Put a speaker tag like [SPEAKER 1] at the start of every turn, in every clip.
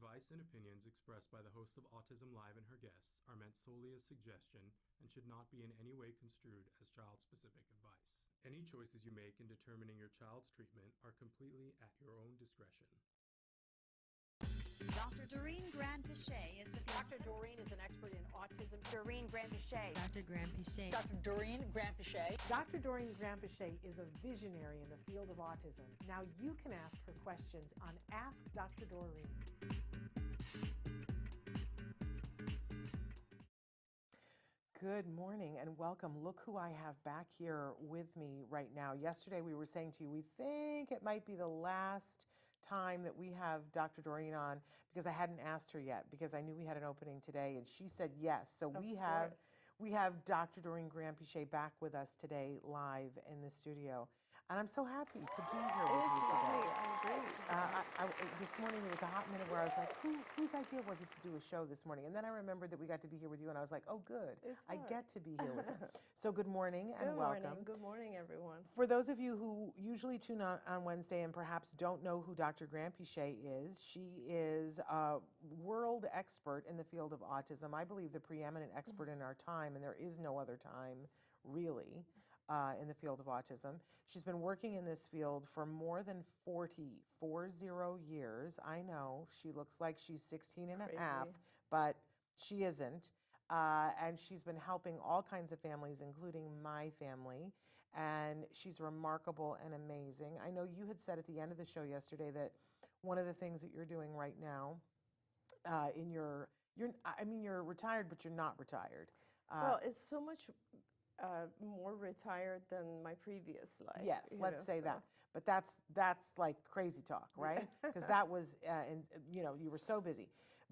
[SPEAKER 1] advice and opinions expressed by the host of Autism Live and her guests are meant solely as suggestion and should not be in any way construed as child-specific advice. Any choices you make in determining your child's treatment are completely at your own discretion.
[SPEAKER 2] Dr. Doreen Granpeesheh is the
[SPEAKER 3] Dr. Doreen is an expert in autism.
[SPEAKER 4] Doreen Granpeesheh.
[SPEAKER 5] Dr. Granpeesheh.
[SPEAKER 3] Dr. Doreen Granpeesheh.
[SPEAKER 6] Dr. Doreen Granpeesheh is a visionary in the field of autism. Now you can ask her questions on Ask Dr. Doreen. Good morning and welcome. Look who I have back here with me right now. Yesterday we were saying to you, we think it might be the last time that we have Dr. Doreen on because I hadn't asked her yet because I knew we had an opening today and she said yes. So we have Dr. Doreen Granpeesheh back with us today live in the studio. And I'm so happy to be here with you today. This morning there was a hot minute where I was like, whose idea was it to do a show this morning? And then I remembered that we got to be here with you and I was like, oh good, I get to be here with you. So good morning and welcome.
[SPEAKER 7] Good morning, everyone.
[SPEAKER 6] For those of you who usually tune on Wednesday and perhaps don't know who Dr. Granpeesheh is, she is a world expert in the field of autism. I believe the preeminent expert in our time, and there is no other time really. In the field of autism. She's been working in this field for more than 40 years. I know, she looks like she's 16 and a half, but she isn't. And she's been helping all kinds of families, including my family. And she's remarkable and amazing. I know you had said at the end of the show yesterday that one of the things that you're doing right now you're retired, but you're not retired.
[SPEAKER 7] Well, it's so much more retired than my previous life.
[SPEAKER 6] Yes, let's say that. But that's like crazy talk, right? Because that was, you were so busy.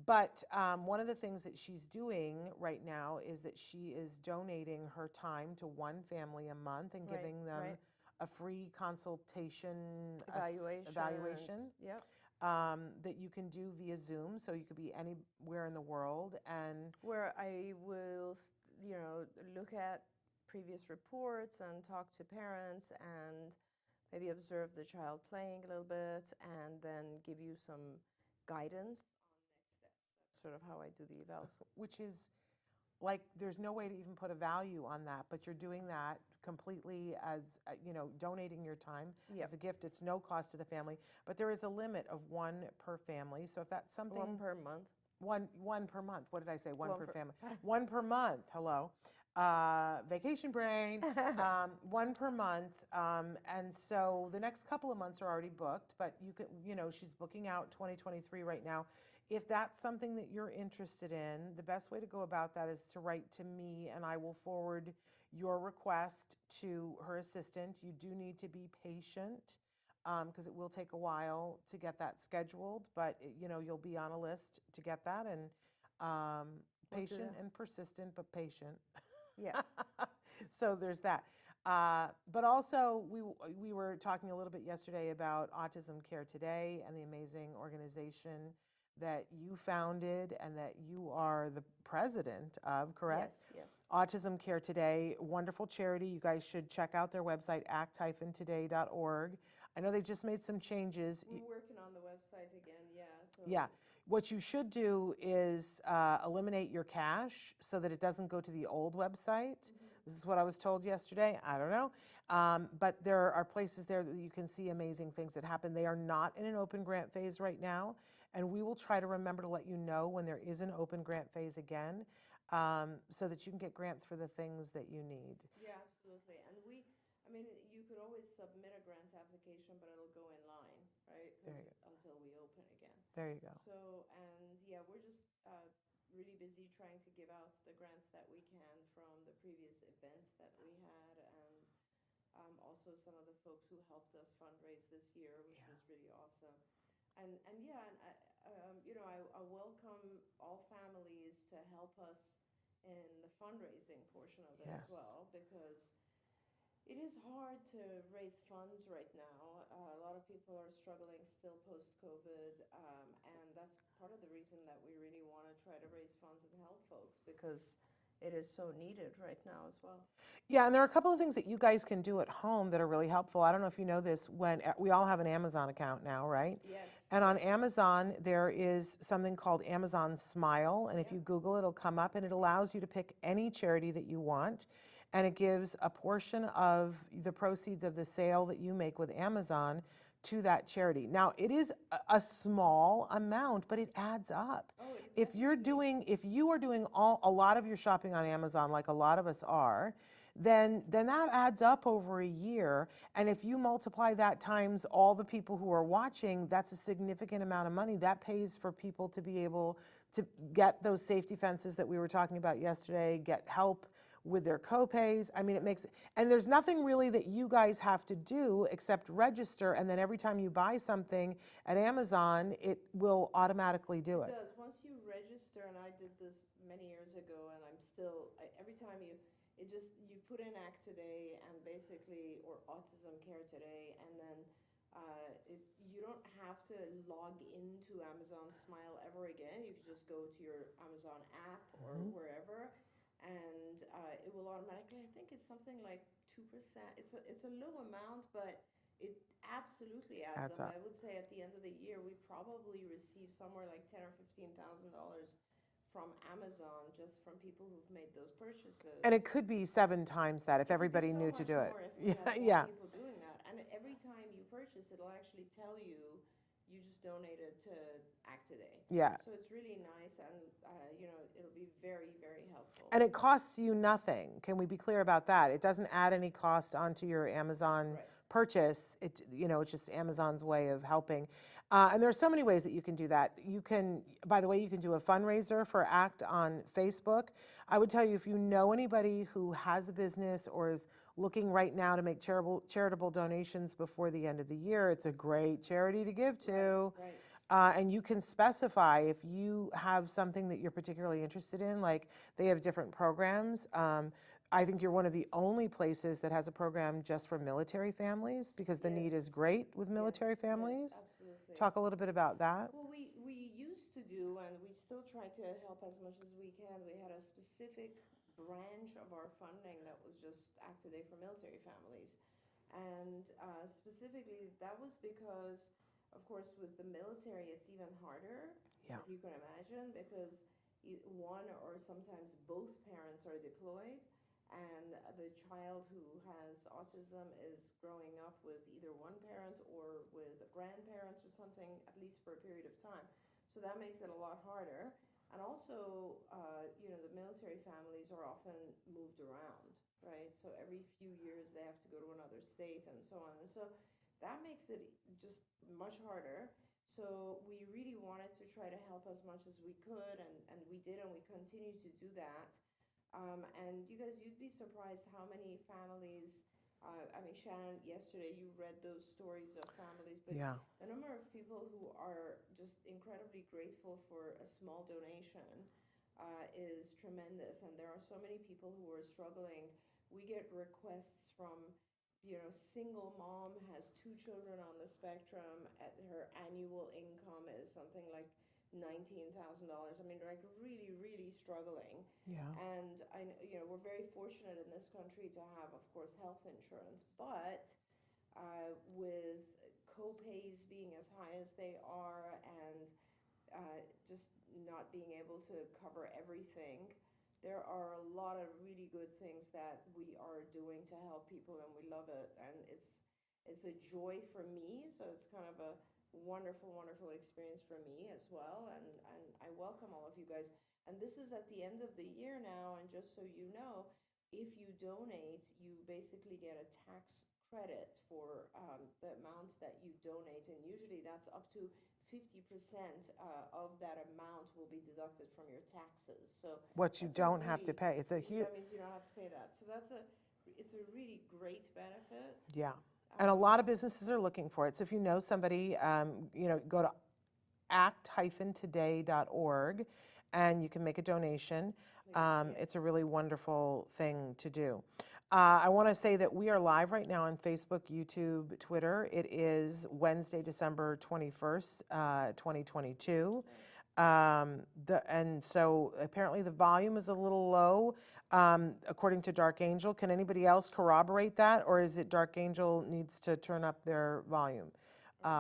[SPEAKER 6] But one of the things that she's doing right now is that she is donating her time to one family a month and giving them a free consultation evaluation.
[SPEAKER 7] Yep.
[SPEAKER 6] That you can do via Zoom, so you could be anywhere in the world, and
[SPEAKER 7] where I will, look at previous reports and talk to parents and maybe observe the child playing a little bit and then give you some guidance on next steps. That's sort of how I do the evals.
[SPEAKER 6] Which is like, there's no way to even put a value on that, but you're doing that completely as, donating your time as a gift. It's no cost to the family, but there is a limit of one per family. So if that's something.
[SPEAKER 7] One per month.
[SPEAKER 6] One per month. What did I say? One per family. One per month. Hello. Vacation brain. One per month. And so the next couple of months are already booked, but you can, she's booking out 2023 right now. If that's something that you're interested in, the best way to go about that is to write to me and I will forward your request to her assistant. You do need to be patient because it will take a while to get that scheduled, but you'll be on a list to get that, and patient and persistent, but patient.
[SPEAKER 7] Yeah.
[SPEAKER 6] So there's that. But also we were talking a little bit yesterday about Autism Care Today and the amazing organization that you founded and that you are the president of, correct?
[SPEAKER 7] Yes.
[SPEAKER 6] Autism Care Today, wonderful charity. You guys should check out their website, act-today.org. I know they just made some changes.
[SPEAKER 7] We're working on the website again, yeah. So
[SPEAKER 6] yeah. What you should do is eliminate your cache so that it doesn't go to the old website. This is what I was told yesterday. I don't know. But there are places there that you can see amazing things that happen. They are not in an open grant phase right now. And we will try to remember to let you know when there is an open grant phase again so that you can get grants for the things that you need.
[SPEAKER 7] Yeah, absolutely. And you could always submit a grant application, but it'll go in line, right? Until we open again.
[SPEAKER 6] There you go.
[SPEAKER 7] So, we're just really busy trying to give out the grants that we can from the previous event that we had, and also some of the folks who helped us fundraise this year, which was really awesome. I welcome all families to help us in the fundraising portion of it as well, because it is hard to raise funds right now. A lot of people are struggling still post-COVID, and that's part of the reason that we really want to try to raise funds and help folks, because it is so needed right now as well.
[SPEAKER 6] Yeah, and there are a couple of things that you guys can do at home that are really helpful. I don't know if you know this, when we all have an Amazon account now, right?
[SPEAKER 7] Yes.
[SPEAKER 6] And on Amazon, there is something called Amazon Smile, and if you Google it, it'll come up, and it allows you to pick any charity that you want, and it gives a portion of the proceeds of the sale that you make with Amazon to that charity. Now, it is a small amount, but it adds up.
[SPEAKER 7] Oh, it
[SPEAKER 6] If you are doing a lot of your shopping on Amazon, like a lot of us are, then that adds up over a year. And if you multiply that times all the people who are watching, that's a significant amount of money. That pays for people to be able to get those safety fences that we were talking about yesterday, get help with their co-pays. I mean, it makes, and there's nothing really that you guys have to do except register, and then every time you buy something at Amazon, it will automatically do it.
[SPEAKER 7] It does. Once you register, and I did this many years ago, and I'm still, every time you put in Act Today and basically, or Autism Care Today, and then you don't have to log into Amazon Smile ever again. You can just go to your Amazon app or wherever, and it will automatically, I think it's something like 2%. It's a low amount, but it absolutely adds up. I would say at the end of the year, we probably receive somewhere like $10,000 or $15,000 from Amazon, just from people who've made those purchases.
[SPEAKER 6] And it could be 7 times that if everybody knew to do it.
[SPEAKER 7] Yeah. People doing that, and every time you purchase, it'll actually tell you you just donated to Act Today.
[SPEAKER 6] Yeah.
[SPEAKER 7] So it's really nice, and it'll be very, very helpful.
[SPEAKER 6] And it costs you nothing. Can we be clear about that? It doesn't add any cost onto your Amazon purchase. It's just Amazon's way of helping. And there are so many ways that you can do that. You can, by the way, you can do a fundraiser for ACT on Facebook. I would tell you, if you know anybody who has a business or is looking right now to make charitable donations before the end of the year, it's a great charity to give to. Right. And you can specify if you have something that you're particularly interested in, like they have different programs. I think you're one of the only places that has a program just for military families, because the need is great with military families.
[SPEAKER 7] Yes, absolutely.
[SPEAKER 6] Talk a little bit about that.
[SPEAKER 7] Well, we used to do, and we still try to help as much as we can. We had a specific branch of our funding that was just Act Today for military families. And specifically, that was because, of course, with the military, it's even harder, if you can imagine, because one or sometimes both parents are deployed, and the child who has autism is growing up with either one parent or with grandparents or something, at least for a period of time. So that makes it a lot harder. And also, the military families are often moved around, right? So every few years they have to go to another state and so on. And so that makes it just much harder. So we really wanted to try to help as much as we could, and we did, and we continue to do that. And you guys, you'd be surprised how many families, Shannon, yesterday you read those stories of families, but the number of people who are just incredibly grateful for a small donation is tremendous. And there are so many people who are struggling. We get requests from, single mom has 2 children on the spectrum. Her annual income is something like $19,000. I mean, like really, really struggling. Yeah. And we're very fortunate in this country to have, of course, health insurance, but with co-pays being as high as they are, and just not being able to cover everything, there are a lot of really good things that we are doing to help people, and we love it. And it's a joy for me, so it's kind of a wonderful experience for me as well, and I welcome all of you guys. And this is at the end of the year now, and just so you know, if you donate, you basically get a tax credit for the amount that you donate, and usually that's up to 50% of that amount will be deducted from your taxes. So
[SPEAKER 6] what you don't have to pay. It's a huge.
[SPEAKER 7] That means you don't have to pay that. So it's a really great benefit.
[SPEAKER 6] Yeah. And a lot of businesses are looking for it. So if you know somebody, go to act-today.org and you can make a donation. It's a really wonderful thing to do. I want to say that we are live right now on Facebook, YouTube, Twitter. It is Wednesday, December 21st, 2022. And so apparently the volume is a little low, according to Dark Angel. Can anybody else corroborate that, or is it Dark Angel needs to turn up their volume?
[SPEAKER 7] Maybe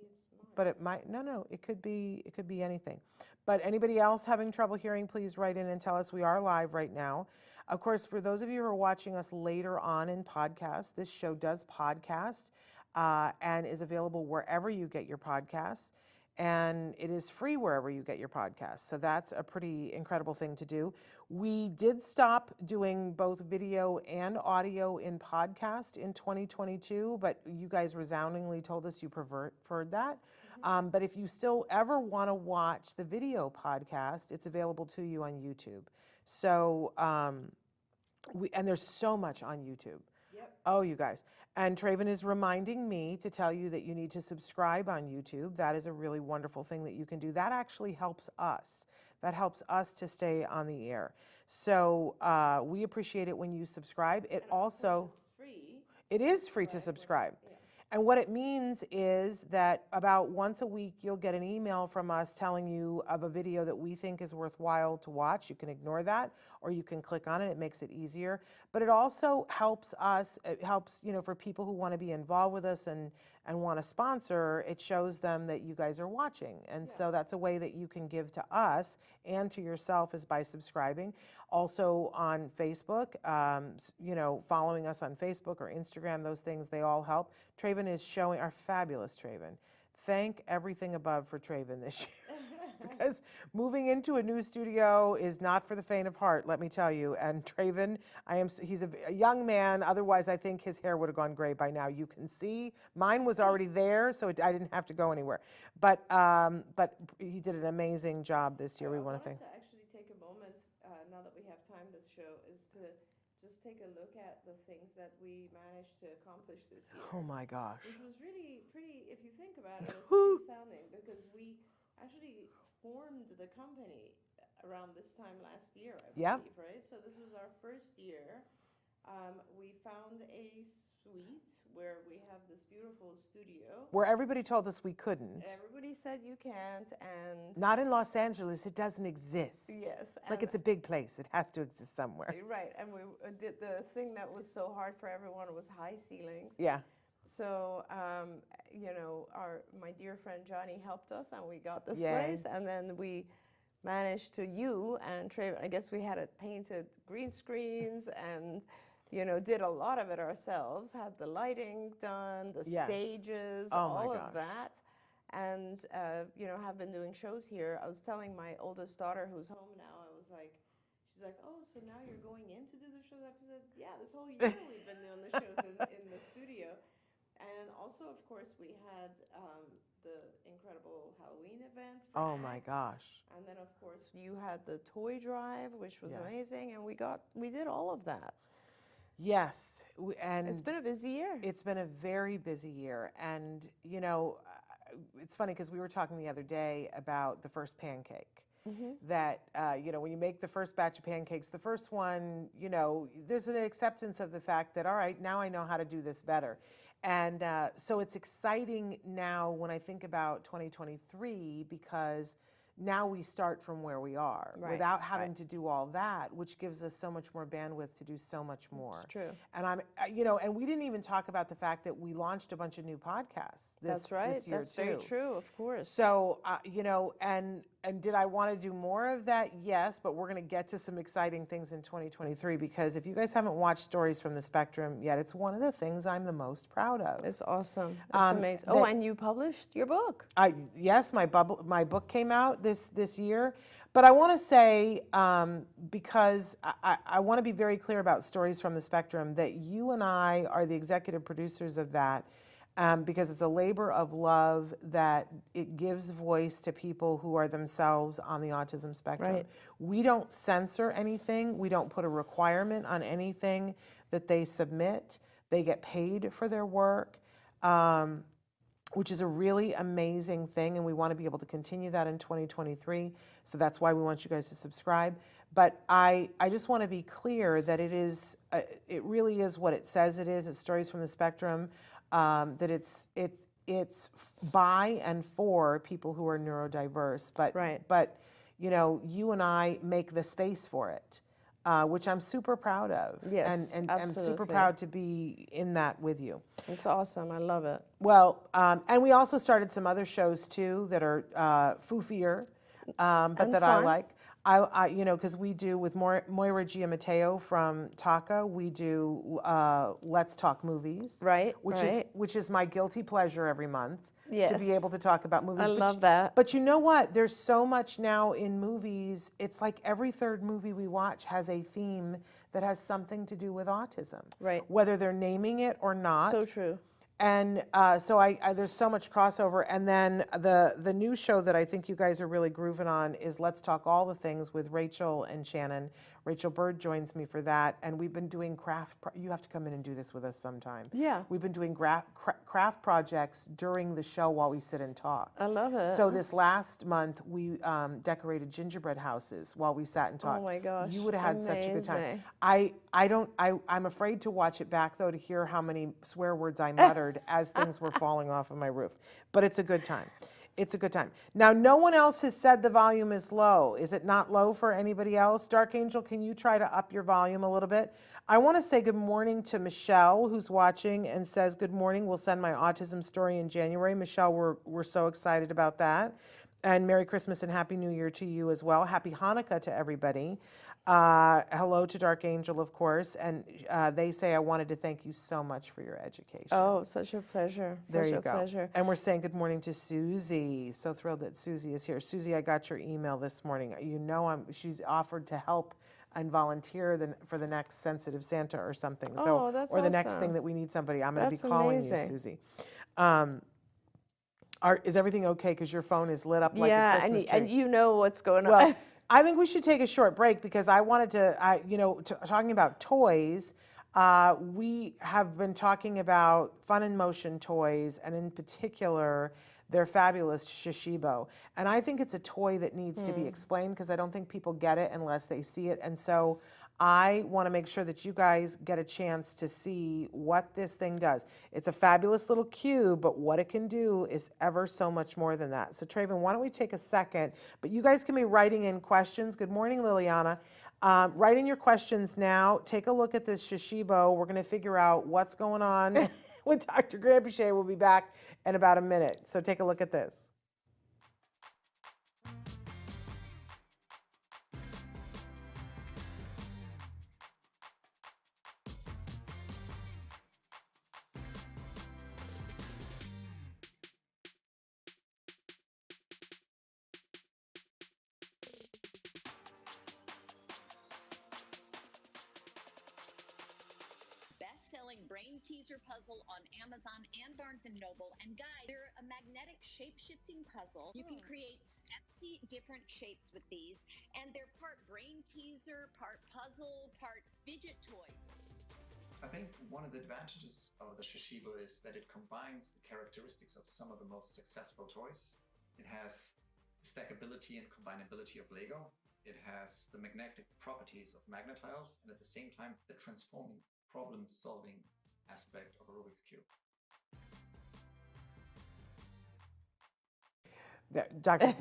[SPEAKER 7] it's mine.
[SPEAKER 6] But it might, no, it could be anything. But anybody else having trouble hearing, please write in and tell us. We are live right now. Of course, for those of you who are watching us later on in podcast, this show does podcast and is available wherever you get your podcasts. And it is free wherever you get your podcasts. So that's a pretty incredible thing to do. We did stop doing both video and audio in podcast in 2022, but you guys resoundingly told us you preferred that. But if you still ever want to watch the video podcast, it's available to you on YouTube. So, and there's so much on YouTube. Oh, you guys. And Traven is reminding me to tell you that you need to subscribe on YouTube. That is a really wonderful thing that you can do. That actually helps us. That helps us to stay on the air. So we appreciate it when you subscribe. It also,
[SPEAKER 7] It's free.
[SPEAKER 6] it is free to subscribe. And what it means is that about once a week, you'll get an email from us telling you of a video that we think is worthwhile to watch. You can ignore that, or you can click on it. It makes it easier. But it also helps us, it helps, for people who want to be involved with us and want to sponsor, it shows them that you guys are watching. And so that's a way that you can give to us and to yourself is by subscribing. Also on Facebook, following us on Facebook or Instagram, those things, they all help. Traven is showing, our fabulous Traven. Thank everything above for Traven this year. Because moving into a new studio is not for the faint of heart, let me tell you. And Traven, he's a young man. Otherwise, I think his hair would have gone gray by now. You can see mine was already there, so I didn't have to go anywhere. But he did an amazing job this year. We want to thank.
[SPEAKER 7] To actually take a moment, now that we have time this show, is to just take a look at the things that we managed to accomplish this year.
[SPEAKER 6] Oh my gosh.
[SPEAKER 7] Which was really pretty, if you think about it, it's pretty astounding because we actually formed the company around this time last year, I believe, right? So this was our first year. We found a suite where we have this beautiful studio.
[SPEAKER 6] Where everybody told us we couldn't.
[SPEAKER 7] Everybody said you can't, and
[SPEAKER 6] not in Los Angeles, it doesn't exist.
[SPEAKER 7] yes,
[SPEAKER 6] It's like it's a big place. It has to exist somewhere.
[SPEAKER 7] right. And we did the thing that was so hard for everyone was high ceilings.
[SPEAKER 6] Yeah.
[SPEAKER 7] So, my dear friend Johnny helped us, and we got this
[SPEAKER 6] Yay.
[SPEAKER 7] place, and then we managed to, I guess we had it painted green screens and, did a lot of it ourselves, had the lighting done, the stages, all of that, and, have been doing shows here. I was telling my oldest daughter who's home now, she's like, oh, so now you're going in to do the shows? I said, yeah, this whole year we've been doing the shows in the studio. And also, of course, we had the incredible Halloween event.
[SPEAKER 6] Oh my gosh.
[SPEAKER 7] And then, of course, you had the toy drive, which was amazing, and we did all of that.
[SPEAKER 6] Yes, and
[SPEAKER 7] it's been a busy year.
[SPEAKER 6] It's been a very busy year, and it's funny because we were talking the other day about the first pancake. That when you make the first batch of pancakes, the first one, there's an acceptance of the fact that, all right, now I know how to do this better. And so it's exciting now when I think about 2023 because now we start from where we are without having to do all that, which gives us so much more bandwidth to do so much more.
[SPEAKER 7] It's true.
[SPEAKER 6] And and we didn't even talk about the fact that we launched a bunch of new podcasts this year
[SPEAKER 7] That's very true, of course.
[SPEAKER 6] So, and did I want to do more of that? Yes, but we're going to get to some exciting things in 2023 because if you guys haven't watched Stories from the Spectrum yet, it's one of the things I'm the most proud of.
[SPEAKER 7] It's awesome. It's amazing. Oh, and you published your book.
[SPEAKER 6] Yes, my book came out this year. But I want to say, because I want to be very clear about Stories from the Spectrum, that you and I are the executive producers of that. Because it's a labor of love that it gives voice to people who are themselves on the autism spectrum.
[SPEAKER 7] Right.
[SPEAKER 6] We don't censor anything. We don't put a requirement on anything that they submit. They get paid for their work, which is a really amazing thing, and we want to be able to continue that in 2023. So that's why we want you guys to subscribe. But I just want to be clear that it really is what it says it is. It's Stories from the Spectrum. That it's by and for people who are neurodiverse, but
[SPEAKER 7] Right.
[SPEAKER 6] but you know, you and I make the space for it, which I'm super proud of.
[SPEAKER 7] Yes,
[SPEAKER 6] and I'm super
[SPEAKER 7] absolutely.
[SPEAKER 6] proud to be in that with you.
[SPEAKER 7] It's awesome. I love it.
[SPEAKER 6] Well, and we also started some other shows too that are foofier, but
[SPEAKER 7] And
[SPEAKER 6] that I
[SPEAKER 7] fun.
[SPEAKER 6] like. You know, because we do with Moira Giammatteo from Taka, we do Let's Talk Movies,
[SPEAKER 7] Right,
[SPEAKER 6] Which
[SPEAKER 7] right.
[SPEAKER 6] is my guilty pleasure every month to be
[SPEAKER 7] Yes.
[SPEAKER 6] able to talk about movies.
[SPEAKER 7] I
[SPEAKER 6] But
[SPEAKER 7] love that.
[SPEAKER 6] But you know what? There's so much now in movies. It's like every third movie we watch has a theme that has something to do with autism,
[SPEAKER 7] Right.
[SPEAKER 6] whether they're naming it or not.
[SPEAKER 7] So true.
[SPEAKER 6] And so there's so much crossover. And then the new show that I think you guys are really grooving on is Let's Talk All the Things with Rachel and Shannon. Rachel Bird joins me for that. And we've been doing you have to come in and do this with us sometime.
[SPEAKER 7] Yeah.
[SPEAKER 6] We've been doing craft projects during the show while we sit and talk.
[SPEAKER 7] I love it.
[SPEAKER 6] So this last month, we decorated gingerbread houses while we sat and talked.
[SPEAKER 7] Oh my gosh,
[SPEAKER 6] You would have had such a good time.
[SPEAKER 7] amazing.
[SPEAKER 6] I'm afraid to watch it back, though, to hear how many swear words I muttered as things were falling off of my roof. But it's a good time. It's a good time. Now, no one else has said the volume is low. Is it not low for anybody else? Dark Angel, can you try to up your volume a little bit? I want to say good morning to Michelle, who's watching and says, good morning. We'll send my autism story in January. Michelle, we're so excited about that. And Merry Christmas and Happy New Year to you as well. Happy Hanukkah to everybody. Hello to Dark Angel, of course. And they say, I wanted to thank you so much for your education.
[SPEAKER 7] Oh, such a pleasure.
[SPEAKER 6] There
[SPEAKER 7] Such
[SPEAKER 6] you
[SPEAKER 7] a
[SPEAKER 6] go.
[SPEAKER 7] pleasure.
[SPEAKER 6] And we're saying good morning to Susie. So thrilled that Susie is here. Susie, I got your email this morning. You know, she's offered to help and volunteer for the next Sensitive Santa or something.
[SPEAKER 7] Oh, that's
[SPEAKER 6] or the next
[SPEAKER 7] awesome.
[SPEAKER 6] thing that we need somebody. I'm going to be
[SPEAKER 7] That's
[SPEAKER 6] calling
[SPEAKER 7] amazing.
[SPEAKER 6] you, Susie. Is everything okay? Because your phone is lit up like a
[SPEAKER 7] Yeah,
[SPEAKER 6] Christmas
[SPEAKER 7] and
[SPEAKER 6] tree.
[SPEAKER 7] you know what's going on.
[SPEAKER 6] Well, I think we should take a short break because I wanted to, talking about toys, we have been talking about fun and motion toys, and in particular, their fabulous Shashibo. And I think it's a toy that needs to be explained because I don't think people get it unless they see it. And so I want to make sure that you guys get a chance to see what this thing does. It's a fabulous little cube, but what it can do is ever so much more than that. So Traven, why don't we take a second? But you guys can be writing in questions. Good morning, Liliana. Write in your questions now. Take a look at this Shashibo. We're going to figure out what's going on with Dr. Granpeesheh. We'll be back in about a minute. So take a look at this.
[SPEAKER 4] Best-selling brain teaser puzzle on Amazon and Barnes & Noble. And guys, they're a magnetic shape-shifting puzzle. You can create 70 different shapes with these, and they're part brain teaser, part puzzle, part fidget toy.
[SPEAKER 5] I think one of the advantages of the Shashibo is that it combines the characteristics of some of the most successful toys. It has the stackability and combinability of Lego. It has the magnetic properties of Magnetiles, and at the same time, the transforming problem-solving aspect of a Rubik's Cube.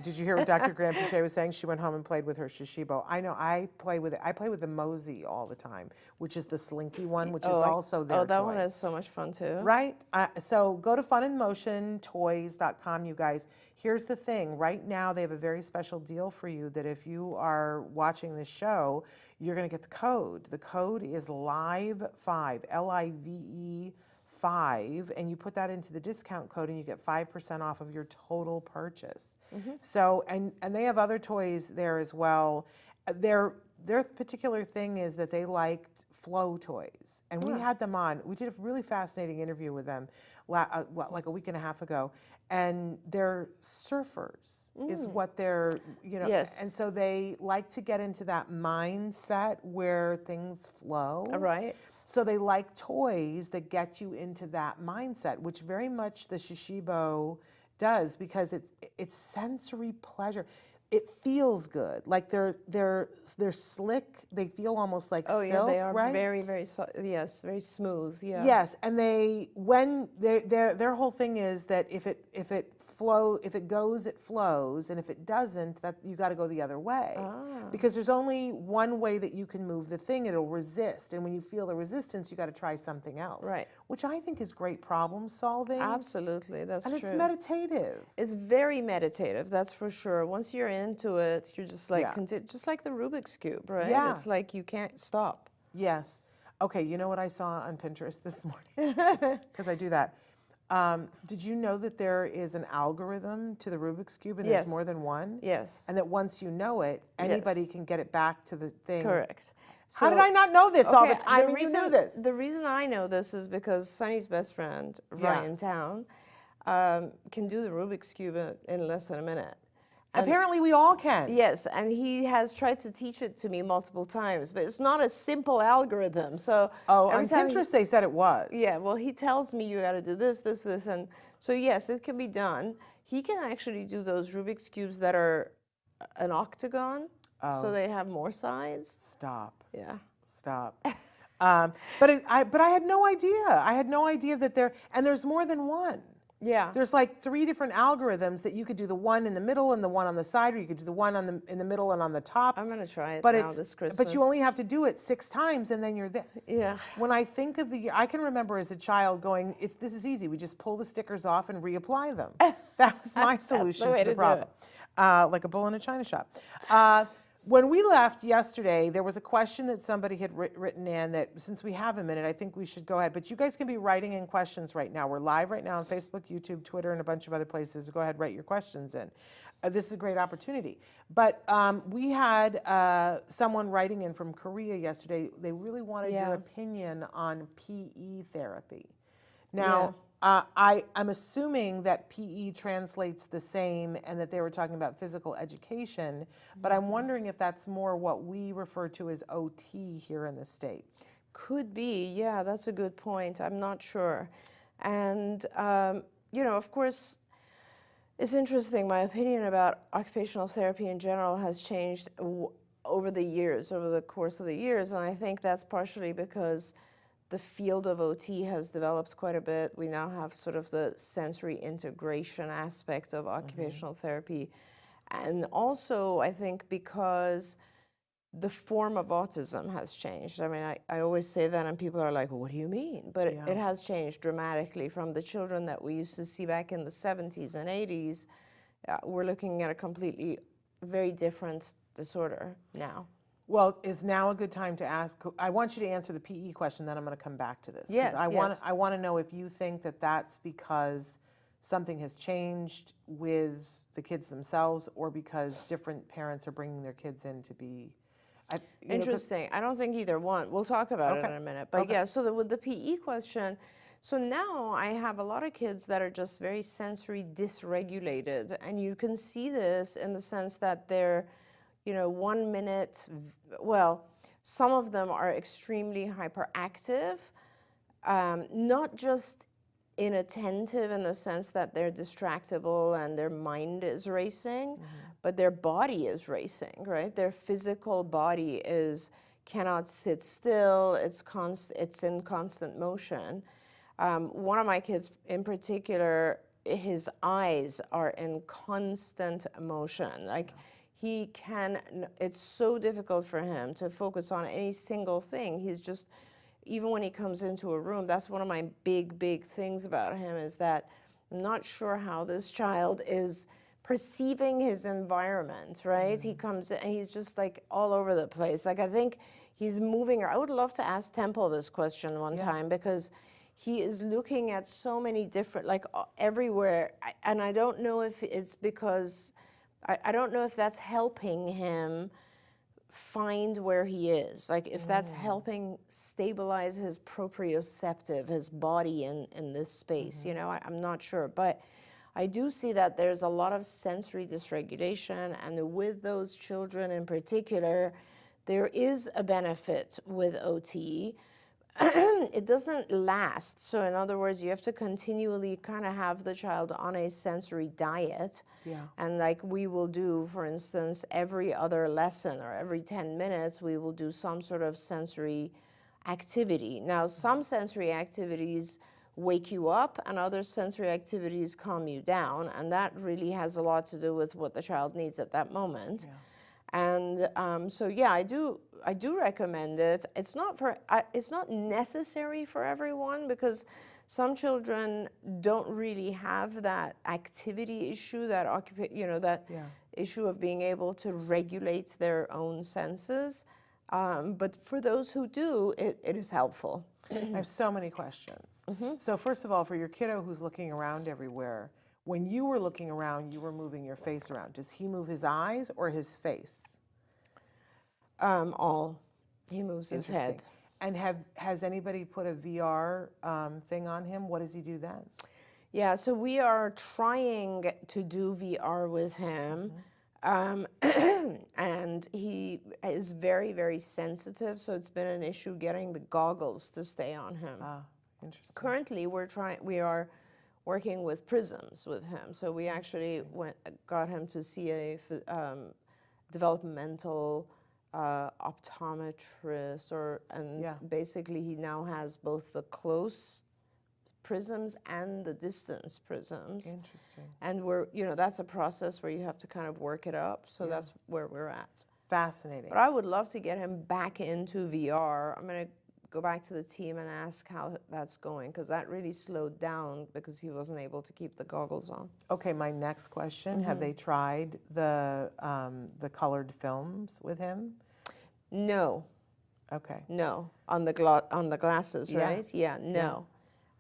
[SPEAKER 6] Did you hear what Dr. Granpeesheh was saying? She went home and played with her Shashibo. I know, I play with it. I play with the Mosey all the time, which is the slinky one, which is also their
[SPEAKER 7] Oh, that
[SPEAKER 6] toy.
[SPEAKER 7] one is so much fun too.
[SPEAKER 6] Right? So go to funandmotiontoys.com, you guys. Here's the thing. Right now, they have a very special deal for you that if you are watching this show, you're going to get the code. The code is LIVE5, L-I-V-E 5, and you put that into the discount code and you get 5% off of your total purchase. So, and they have other toys there as well. Their particular thing is that they liked flow toys, and we had them on. We did a really fascinating interview with them like a week and a half ago, and they're surfers is what they're,
[SPEAKER 7] Yes.
[SPEAKER 6] and so they like to get into that mindset where things flow.
[SPEAKER 7] All right.
[SPEAKER 6] So they like toys that get you into that mindset, which very much the Shashibo does, because it's sensory pleasure. it feels good. Like they're slick. They feel almost like
[SPEAKER 7] Oh
[SPEAKER 6] silk,
[SPEAKER 7] yeah, they are
[SPEAKER 6] right?
[SPEAKER 7] very, very yes, very smooth. Yeah.
[SPEAKER 6] Yes, and their whole thing is that if it goes, it flows, and if it doesn't, that you got to go the other way. Because there's only one way that you can move the thing. It'll resist, and when you feel the resistance, you got to try something else.
[SPEAKER 7] Right.
[SPEAKER 6] Which I think is great problem solving.
[SPEAKER 7] Absolutely, that's
[SPEAKER 6] and
[SPEAKER 7] true.
[SPEAKER 6] it's meditative.
[SPEAKER 7] It's very meditative, that's for sure. Once you're into it, you're just like just like the Rubik's Cube, right?
[SPEAKER 6] Yeah.
[SPEAKER 7] It's like you can't stop.
[SPEAKER 6] Yes. Okay, you know what I saw on Pinterest this morning? Because I do that. Did you know that there is an algorithm to the Rubik's Cube and there's more than one?
[SPEAKER 7] Yes.
[SPEAKER 6] And that once you know it, anybody can get it back to the thing.
[SPEAKER 7] Correct.
[SPEAKER 6] How did I not know this all the time? You knew this.
[SPEAKER 7] The reason I know this is because Sunny's best friend, Ryan Town, can do the Rubik's Cube in less than a minute. And
[SPEAKER 6] apparently we all can.
[SPEAKER 7] Yes, and he has tried to teach it to me multiple times, but it's not a simple algorithm. So
[SPEAKER 6] on Pinterest they said it was.
[SPEAKER 7] Yeah, well, he tells me you got to do this, this, this, and so yes, it can be done. He can actually do those Rubik's Cubes that are an octagon, so they have more sides.
[SPEAKER 6] Stop.
[SPEAKER 7] Yeah.
[SPEAKER 6] Stop. But I had no idea. I had no idea that there's more than one.
[SPEAKER 7] Yeah.
[SPEAKER 6] There's like 3 different algorithms that you could do the one in the middle and the one on the side, or you could do the one in the middle and on the top.
[SPEAKER 7] I'm going to try it
[SPEAKER 6] now
[SPEAKER 7] this Christmas.
[SPEAKER 6] But you only have to do it 6 times and then you're there.
[SPEAKER 7] Yeah.
[SPEAKER 6] When I think of I can remember as a child going, this is easy. We just pull the stickers off and reapply them. That was my solution to the problem. Like a bull in a china shop. When we left yesterday, there was a question that somebody had written in that, since we have a minute, I think we should go ahead. But you guys can be writing in questions right now. We're live right now on Facebook, YouTube, Twitter, and a bunch of other places. Go ahead, write your questions in. This is a great opportunity. But we had someone writing in from Korea yesterday. They really wanted your opinion on PE therapy. Now, I'm assuming that PE translates the same and that they were talking about physical education, but I'm wondering if that's more what we refer to as OT here in the States.
[SPEAKER 7] Could be, yeah, that's a good point. I'm not sure. And, of course, it's interesting. My opinion about occupational therapy in general has changed over the course of the years, and I think that's partially because the field of OT has developed quite a bit. We now have sort of the sensory integration aspect of occupational therapy. And also, I think because the form of autism has changed. I mean, I always say that and people are like, well, what do you mean? But it has changed dramatically from the children that we used to see back in the 70s and 80s. We're looking at a completely very different disorder now.
[SPEAKER 6] Well, is now a good time to ask? I want you to answer the PE question, then I'm going to come back to this.
[SPEAKER 7] Yes,
[SPEAKER 6] I want to know if you think that that's because something has changed with the kids themselves, or because different parents are bringing their kids in to be.
[SPEAKER 7] Interesting. I don't think either one. We'll talk about it in a minute. But yeah, so with the PE question, so now I have a lot of kids that are just very sensory dysregulated, and you can see this in the sense that they're 1 minute, well, some of them are extremely hyperactive, not just inattentive in the sense that they're distractible and their mind is racing, but their body is racing, right? Their physical body cannot sit still, it's in constant motion. One of my kids in particular, his eyes are in constant motion. It's so difficult for him to focus on any single thing. He's just, even when he comes into a room, that's one of my big things about him, is that I'm not sure how this child is perceiving his environment, right? He comes in and he's just like all over the place. I think he's moving. I would love to ask Temple this question one time, because he is looking at so many different, everywhere. And I don't know if it's because, I don't know if that's helping him find where he is. If that's helping stabilize his proprioceptive, his body in this space, I'm not sure. But I do see that there's a lot of sensory dysregulation, and with those children in particular, there is a benefit with OT. it doesn't last. So in other words, you have to continually kind of have the child on a sensory diet.
[SPEAKER 6] Yeah.
[SPEAKER 7] And like we will do, for instance, every other lesson or every 10 minutes, we will do some sort of sensory activity. Now, some sensory activities wake you up and other sensory activities calm you down. And that really has a lot to do with what the child needs at that moment.
[SPEAKER 6] Yeah.
[SPEAKER 7] And so, yeah, I do recommend it. It's not necessary for everyone because some children don't really have that activity issue, that issue of being able to regulate their own senses. But for those who do, it is helpful.
[SPEAKER 6] I have so many questions. So first of all, for your kiddo who's looking around everywhere, when you were looking around, you were moving your face around. Does he move his eyes or his face?
[SPEAKER 7] All. He moves his head.
[SPEAKER 6] And has anybody put a VR thing on him? What does he do then?
[SPEAKER 7] Yeah, so we are trying to do VR with him. And he is very, very sensitive, so it's been an issue getting the goggles to stay on him.
[SPEAKER 6] Ah, interesting.
[SPEAKER 7] Currently, we are working with prisms with him. So we actually got him to see a developmental optometrist, basically he now has both the close prisms and the distance prisms.
[SPEAKER 6] Interesting.
[SPEAKER 7] And that's a process where you have to kind of work it up. So that's where we're at.
[SPEAKER 6] Fascinating.
[SPEAKER 7] But I would love to get him back into VR. I'm going to go back to the team and ask how that's going, because that really slowed down because he wasn't able to keep the goggles on.
[SPEAKER 6] Okay, my next question, have they tried the colored films with him?
[SPEAKER 7] No.
[SPEAKER 6] Okay.
[SPEAKER 7] No, on the glasses, right?
[SPEAKER 6] Yes.
[SPEAKER 7] Yeah, no. Yeah.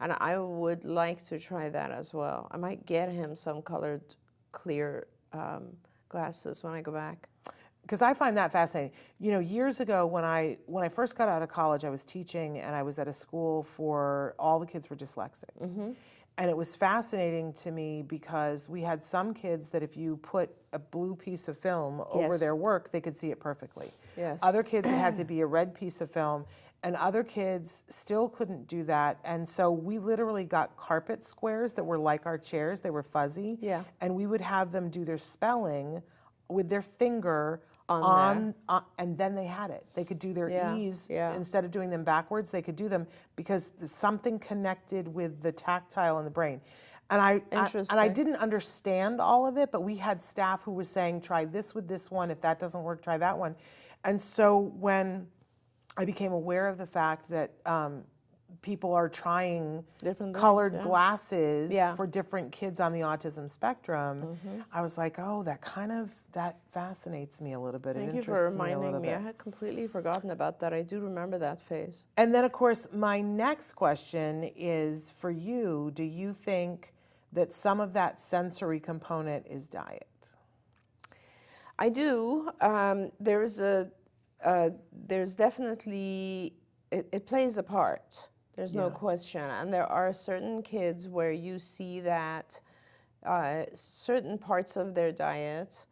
[SPEAKER 7] And I would like to try that as well. I might get him some colored clear glasses when I go back.
[SPEAKER 6] Because I find that fascinating. You know, years ago when I first got out of college, I was teaching and I was at a school for all the kids were dyslexic. And it was fascinating to me because we had some kids that if you put a blue piece of film over their work, they could see it perfectly.
[SPEAKER 7] Yes.
[SPEAKER 6] Other kids, it had to be a red piece of film, and other kids still couldn't do that. And so we literally got carpet squares that were like our chairs. They were fuzzy.
[SPEAKER 7] Yeah.
[SPEAKER 6] And we would have them do their spelling with their finger and then they had it. They could do their E's instead of doing them backwards. They could do them because something connected with the tactile in the brain. And I didn't understand all of it, but we had staff who was saying, try this with this one. If that doesn't work, try that one. And so when I became aware of the fact that people are trying
[SPEAKER 7] different
[SPEAKER 6] colored glasses for different kids on the autism spectrum, I was like, oh, that fascinates me a little bit.
[SPEAKER 7] Thank you for reminding me. I had completely forgotten about that. I do remember that phase.
[SPEAKER 6] And then, of course, my next question is for you. Do you think that some of that sensory component is diet?
[SPEAKER 7] I do. There's definitely, it plays a part. There's no question. And there are certain kids where you see that certain parts of their diet,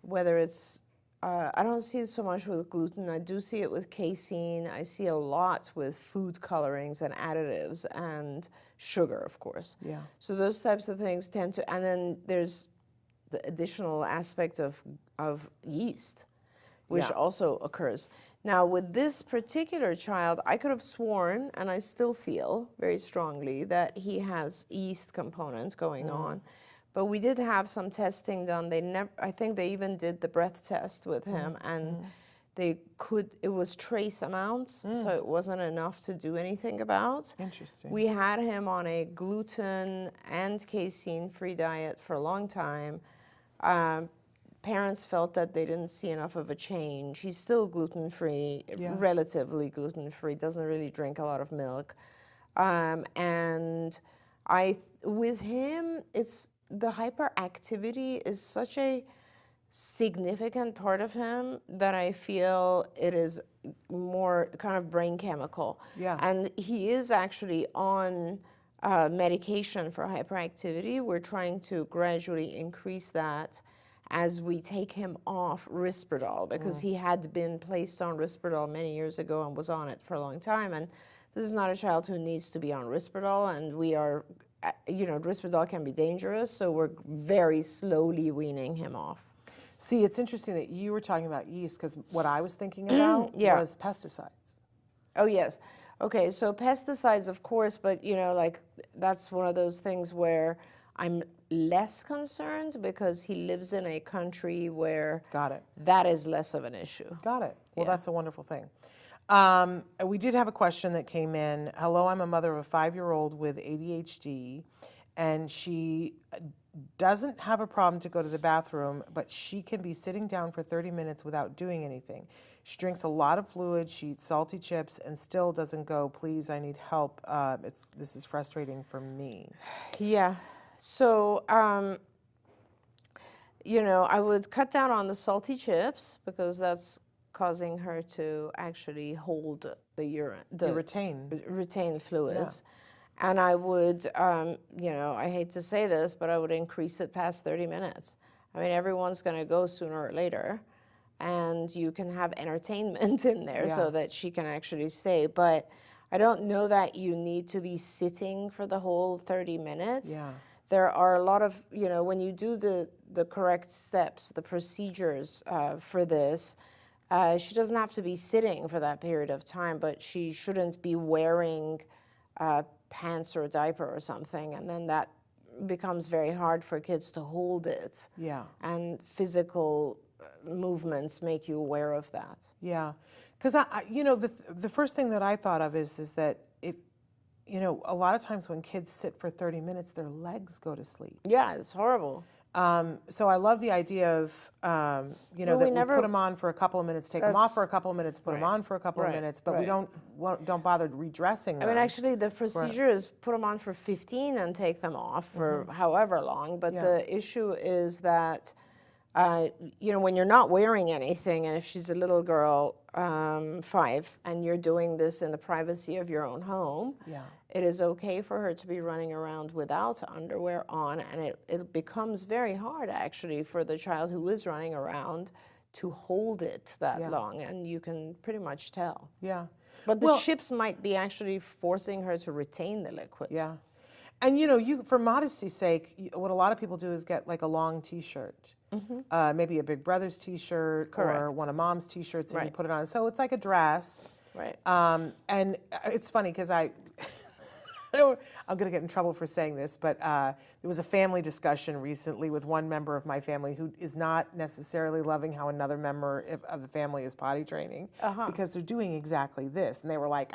[SPEAKER 7] whether it's, I don't see it so much with gluten. I do see it with casein. I see a lot with food colorings and additives and sugar, of course.
[SPEAKER 6] Yeah.
[SPEAKER 7] So those types of things tend to, and then there's the additional aspect of yeast, which also occurs. Now, with this particular child, I could have sworn, and I still feel very strongly, that he has yeast components going on. But we did have some testing done. I think they even did the breath test with him, and it was trace amounts, so it wasn't enough to do anything about.
[SPEAKER 6] Interesting.
[SPEAKER 7] We had him on a gluten and casein-free diet for a long time. Parents felt that they didn't see enough of a change. He's still gluten-free, relatively gluten-free, doesn't really drink a lot of milk. And with him, the hyperactivity is such a significant part of him that I feel it is more kind of brain chemical.
[SPEAKER 6] Yeah.
[SPEAKER 7] And he is actually on medication for hyperactivity. We're trying to gradually increase that as we take him off Risperdal, because he had been placed on Risperdal many years ago and was on it for a long time. And This is not a child who needs to be on Risperdal, and we are, Risperdal can be dangerous, so we're very slowly weaning him off.
[SPEAKER 6] See, it's interesting that you were talking about yeast, because what I was thinking about was pesticides.
[SPEAKER 7] Oh, yes. Okay, so pesticides, of course, but, that's one of those things where I'm less concerned because he lives in a country where that is less of an issue.
[SPEAKER 6] Got it. Well, that's a wonderful thing. We did have a question that came in. Hello, I'm a mother of a 5-year-old with ADHD, and she doesn't have a problem to go to the bathroom, but she can be sitting down for 30 minutes without doing anything. She drinks a lot of fluid, she eats salty chips, and still doesn't go. Please, I need help. This is frustrating for me.
[SPEAKER 7] Yeah. So, I would cut down on the salty chips because that's causing her to actually hold the urine, the retained fluids. Yeah. And I would, I hate to say this, but I would increase it past 30 minutes. I mean, everyone's going to go sooner or later, and you can have entertainment in there so that she can actually stay. But I don't know that you need to be sitting for the whole 30 minutes. Yeah. There are a lot of, when you do the correct steps, the procedures for this, she doesn't have to be sitting for that period of time, but she shouldn't be wearing pants or a diaper or something, and then that becomes very hard for kids to hold it. Yeah. And physical movements make you aware of that.
[SPEAKER 6] Yeah. Because, the first thing that I thought of is that a lot of times when kids sit for 30 minutes, their legs go to sleep.
[SPEAKER 7] Yeah, it's horrible.
[SPEAKER 6] So I love the idea of, that we put them on for a couple of minutes, take them off for a couple of minutes, put them on for a couple of minutes, but we don't bother redressing them.
[SPEAKER 7] I mean, actually, the procedure is put them on for 15 and take them off for however long, but the issue is that, when you're not wearing anything, and if she's a little girl, 5, and you're doing this in the privacy of your own home, it is okay for her to be running around without underwear on, and it becomes very hard, actually, for the child who is running around to hold it that long, and you can pretty much tell. Yeah. But the chips might be actually forcing her to retain the liquids.
[SPEAKER 6] Yeah. And you, for modesty's sake, what a lot of people do is get like a long T-shirt, maybe a Big Brother's T-shirt or one of Mom's T-shirts, and you put it on. So it's like a dress. Right. And it's funny because I'm going to get in trouble for saying this, but there was a family discussion recently with one member of my family who is not necessarily loving how another member of the family is potty training because they're doing exactly this. And they were like,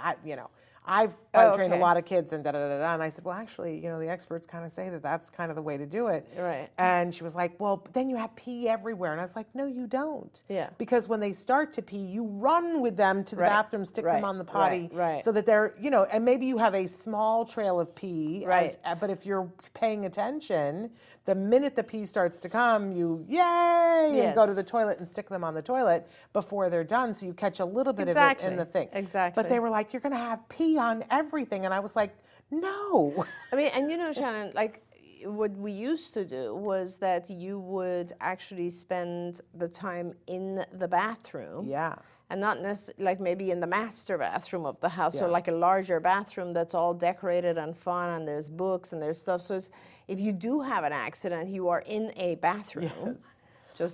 [SPEAKER 6] I've trained a lot of kids and da-da-da-da. And I said, well, actually, the experts kind of say that that's kind of the way to do it. Right. And she was like, well, but then you have pee everywhere. And I was like, no, you don't. Yeah. Because when they start to pee, you run with them to the bathroom, stick them on the potty so that they're, and maybe you have a small trail of pee. Right. But if you're paying attention, the minute the pee starts to come, you, and go to the toilet and stick them on the toilet before they're done. So you catch a little bit of it in the thing. Exactly. But they were like, you're going to have pee on everything. And I was like, no.
[SPEAKER 7] I mean, and Shannon, like what we used to do was that you would actually spend the time in the bathroom. Yeah. And not necessarily, like maybe in the master bathroom of the house, or like a larger bathroom that's all decorated and fun, and there's books and there's stuff. So if you do have an accident, you are in a bathroom. Yes.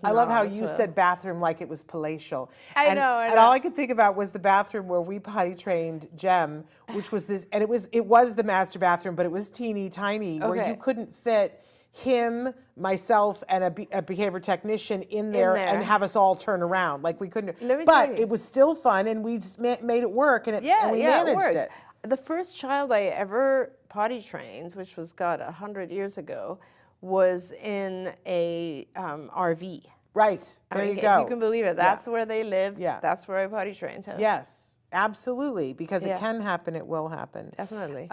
[SPEAKER 6] I love how you said bathroom like it was palatial. I know. And all I could think about was the bathroom where we potty trained Jem, which was this, and it was the master bathroom, but it was teeny tiny, where you couldn't fit him, myself, and a behavior technician in there and have us all turn around. Like we couldn't, but it was still fun, and we made it work, and we managed it.
[SPEAKER 7] The first child I ever potty trained, which was, 100 years ago, was in a RV.
[SPEAKER 6] Right, there you go.
[SPEAKER 7] If you can believe it. That's where they lived. Yeah. That's where I potty trained him.
[SPEAKER 6] Yes, absolutely, because it can happen, it will happen.
[SPEAKER 7] Definitely.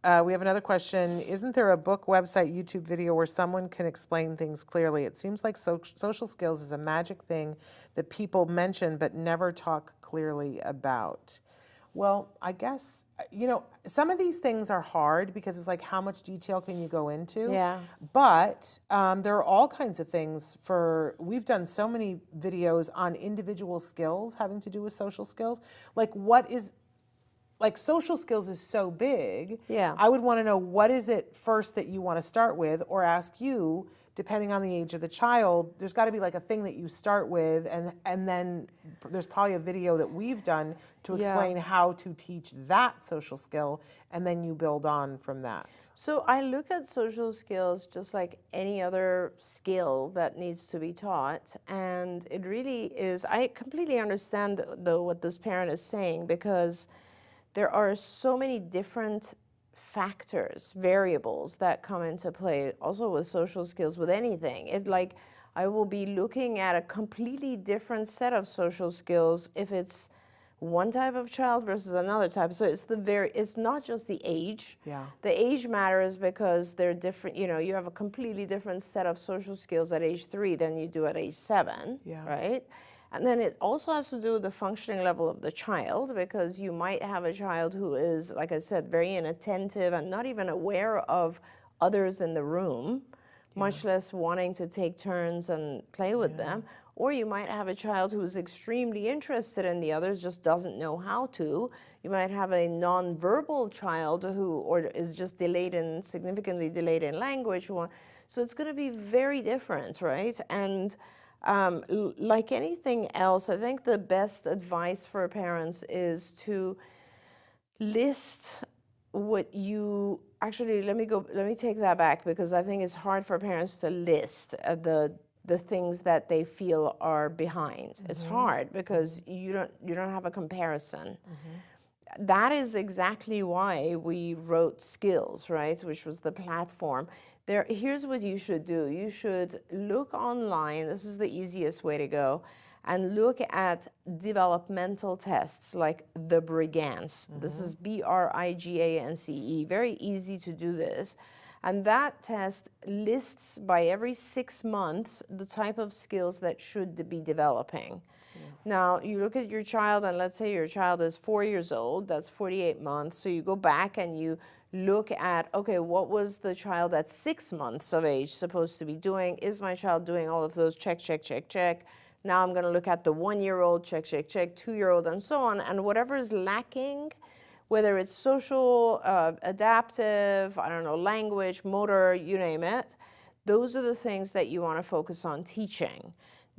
[SPEAKER 6] We have another question. Isn't there a book, website, YouTube video where someone can explain things clearly? It seems like social skills is a magic thing that people mention but never talk clearly about. Well, I guess, some of these things are hard because it's like, how much detail can you go into? Yeah. But there are all kinds of things we've done so many videos on individual skills having to do with social skills. Like like social skills is so big.
[SPEAKER 7] Yeah.
[SPEAKER 6] I would want to know, what is it first that you want to start with, or ask you, depending on the age of the child, there's got to be like a thing that you start with, and then there's probably a video that we've done to explain how to teach that social skill, and then you build on from that.
[SPEAKER 7] So I look at social skills just like any other skill that needs to be taught, and it really is, I completely understand though what this parent is saying, because there are so many different factors, variables that come into play also with social skills, with anything. It like, I will be looking at a completely different set of social skills if it's one type of child versus another type. So it's not just the age.
[SPEAKER 6] Yeah.
[SPEAKER 7] The age matters because they're different. You know, you have a completely different set of social skills at age 3 than you do at age 7, right? And then it also has to do with the functioning level of the child, because you might have a child who is, like I said, very inattentive and not even aware of others in the room, much less wanting to take turns and play with them. Or you might have a child who is extremely interested in the others, just doesn't know how to. You might have a nonverbal child or is just significantly delayed in language. So it's going to be very different, right? And like anything else, I think the best advice for parents is to list what you actually, let me take that back, because I think it's hard for parents to list the things that they feel are behind. It's hard because you don't have a comparison. That is exactly why we wrote Skills, right, which was the platform. Here's what you should do. You should look online, this is the easiest way to go, and look at developmental tests like the Brigance. This is BRIGANCE, very easy to do this. And that test lists by every 6 months the type of skills that should be developing. Now, you look at your child, and let's say your child is 4 years old, that's 48 months. So you go back and you look at, okay, what was the child at 6 months of age supposed to be doing? Is my child doing all of those? Check, check, check, check. Now I'm going to look at the 1-year-old, check, check, check, 2-year-old, and so on. And whatever is lacking, whether it's social, adaptive, I don't know, language, motor, you name it, those are the things that you want to focus on teaching.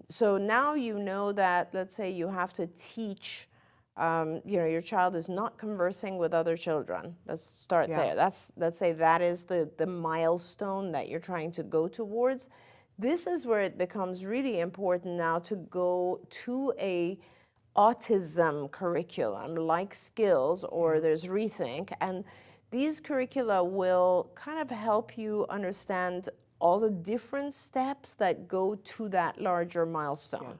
[SPEAKER 7] So now you know that, let's say you have to teach, your child is not conversing with other children. Let's start there. Let's say that is the milestone that you're trying to go towards. This is where it becomes really important now to go to a autism curriculum like Skills, or there's Rethink, and these curricula will kind of help you understand all the different steps that go to that larger milestone.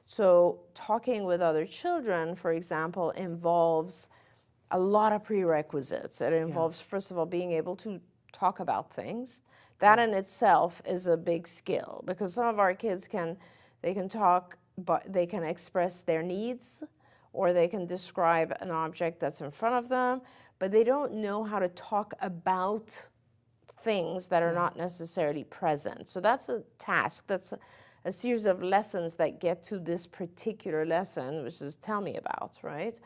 [SPEAKER 7] So talking with other children, for example, involves a lot of prerequisites. It involves, first of all, being able to talk about things. That in itself is a big skill, because some of our kids can talk, but they can express their needs, or they can describe an object that's in front of them, but they don't know how to talk about things that are not necessarily present. So that's a task. That's a series of lessons that get to this particular lesson, which is Tell Me About, right?